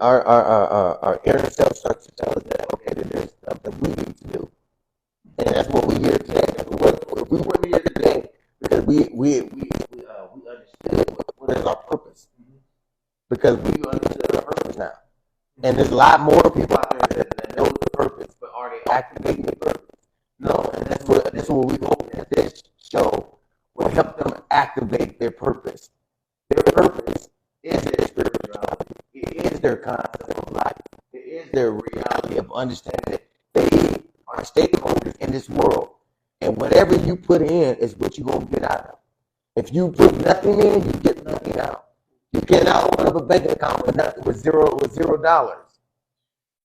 inner self starts to tell us that there's stuff that we need to do, and that's what we here today. If we weren't here today, because we understood what is our purpose, because we understood our purpose now. And there's a lot more people out there that know the purpose, but are they activating the purpose? No, and that's what we hope that this show will help them activate their purpose. Their purpose is their spirituality. It is their concept of life. It is their reality of understanding that they are stakeholders in this world. And whatever you put in is what you're going to get out of. If you put nothing in, you get nothing out. You cannot open up a bank account with $0.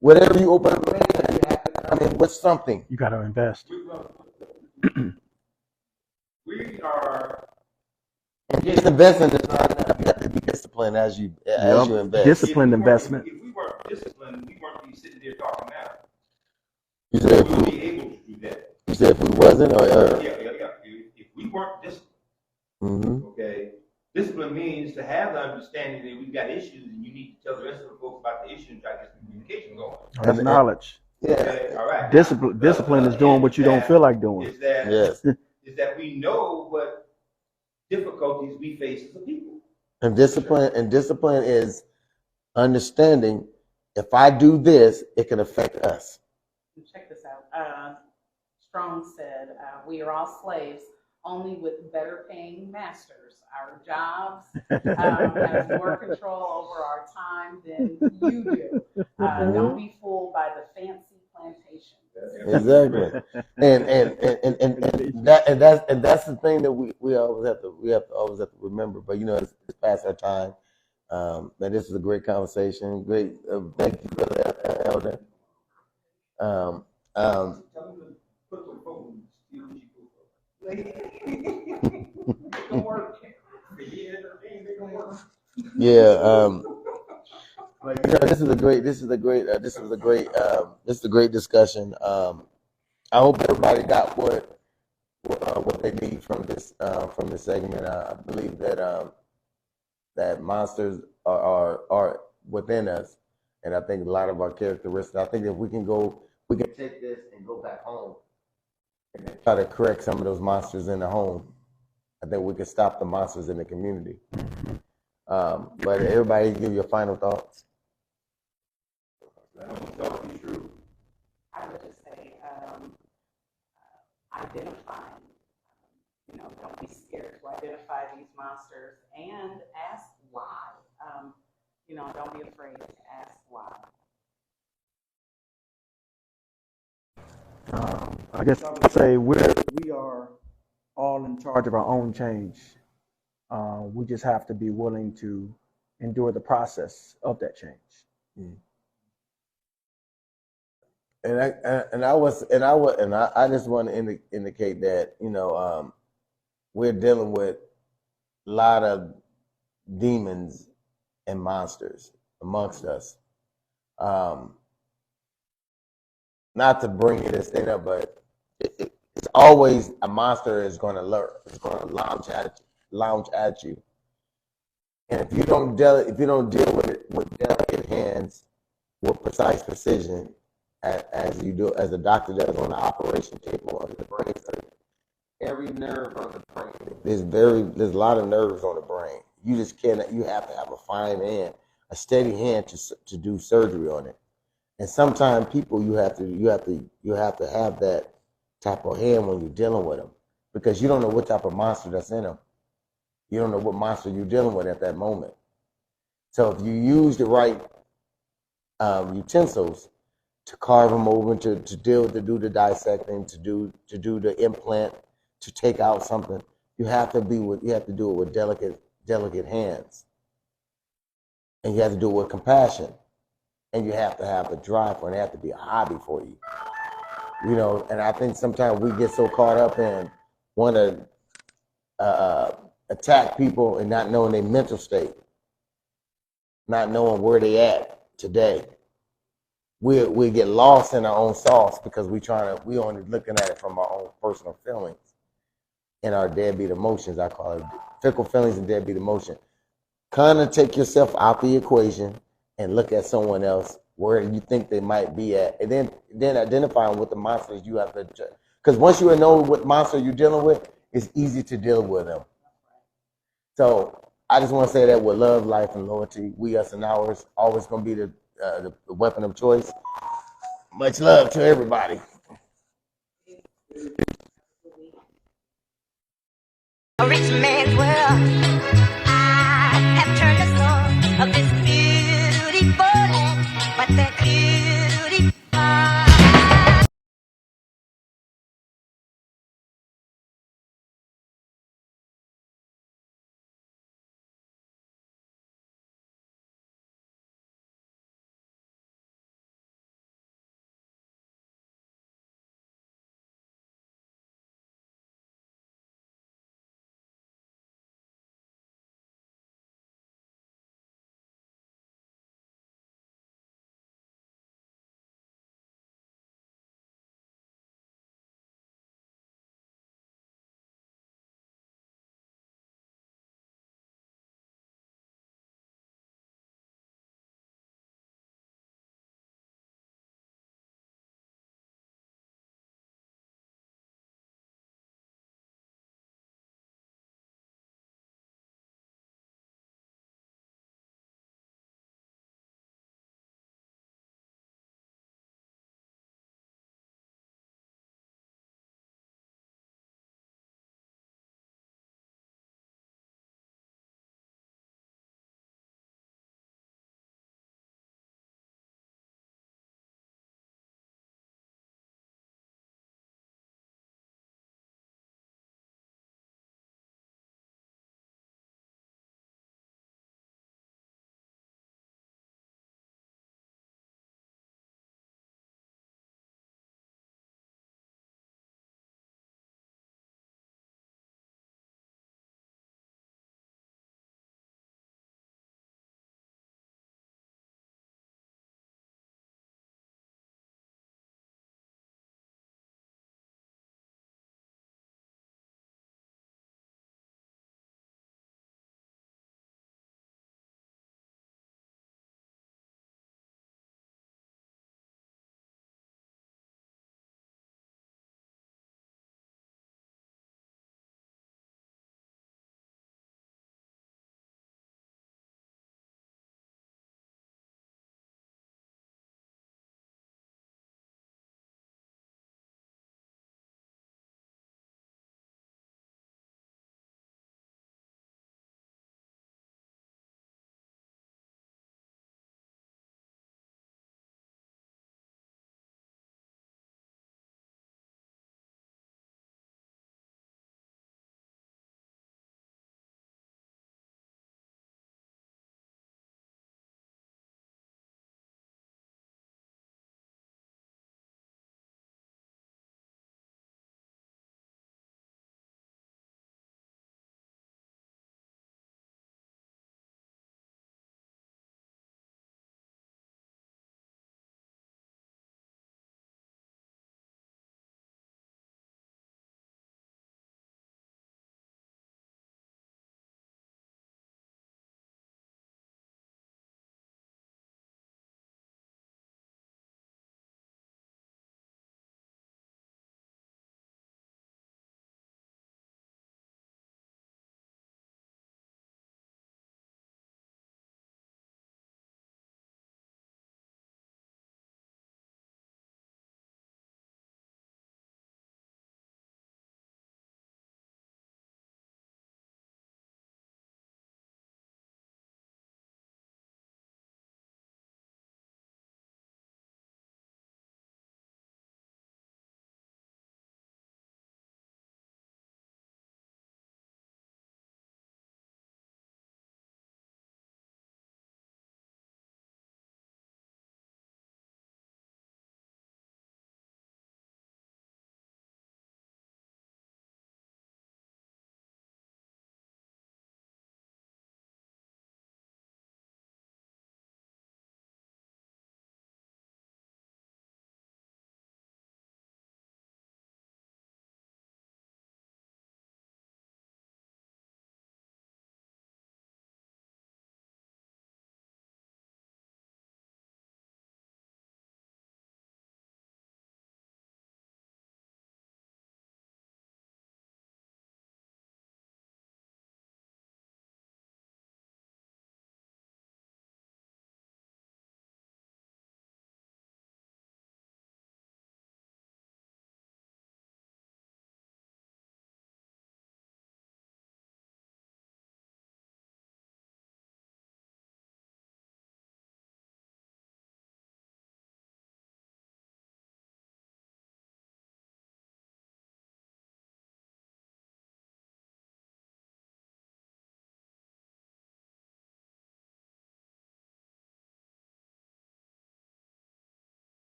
Whatever you open up a bank account, you have to come in with something. You got to invest. We are. And just investing is not enough. You have to be disciplined as you invest. Disciplined investment. If we weren't disciplined, we wouldn't be sitting here talking now. You said we would be able to do that. You said if we wasn't, or yeah. If we weren't disciplined, okay. Discipline means to have the understanding that we've got issues, and you need to tell the rest of the folks about the issue and try to get some communication going. That's knowledge. Yeah. Okay, all right. Discipline is doing what you don't feel like doing. Is that we know what difficulties we face as a people. And discipline is understanding, if I do this, it can affect us. Check this out. Strong said, we are all slaves, only with better paying masters. Our jobs have more control over our time than you do. Don't be fooled by the fancy plantation. Exactly. and that's the thing that we always have to remember. But it's past our time. And this was a great conversation. Great. Thank you for that, Elder. Yeah. This is a great discussion. I hope everybody got what they need from this segment. I believe that monsters are within us, and I think a lot of our characteristics. I think if we can take this and go back home and try to correct some of those monsters in the home, I think we can stop the monsters in the community. But everybody, give your final thoughts. I would just say, identify. Don't be scared to identify these monsters and ask why. Don't be afraid to ask why. I guess I'd say we are all in charge of our own change. We just have to be willing to endure the process of that change. I just want to indicate that we're dealing with lot of demons and monsters amongst us. Not to bring this thing up, but it's always a monster is going to lurk. It's going to lounge at you. And if you don't deal with it with delicate hands, with precise precision, as you do, as the doctor does on the operation table on the brain surgery, every nerve on the brain. There's a lot of nerves on the brain. You just cannot. You have to have a fine hand, a steady hand to do surgery on it. And sometimes people you have to have that type of hand when you're dealing with them, because you don't know what type of monster that's in them. You don't know what monster you're dealing with at that moment. So if you use the right utensils to carve them over, to do the dissecting, to do the implant, to take out something, you have to do it with delicate hands, and you have to do it with compassion, and you have to have a drive for it. It has to be a hobby for you, you know. And I think sometimes we get so caught up in want to attack people and not knowing their mental state, not knowing where they at today. We get lost in our own sauce because we only looking at it from our own personal feelings and our deadbeat emotions. I call it fickle feelings and deadbeat emotion. Kind of take yourself out the equation and look at someone else where you think they might be at, and then identifying what the monsters you have to. Because once you know what monster you're dealing with, it's easy to deal with them. So I just want to say that with love, life, and loyalty, we, us, and ours, always going to be the weapon of choice. Much love to everybody. A rich man's world.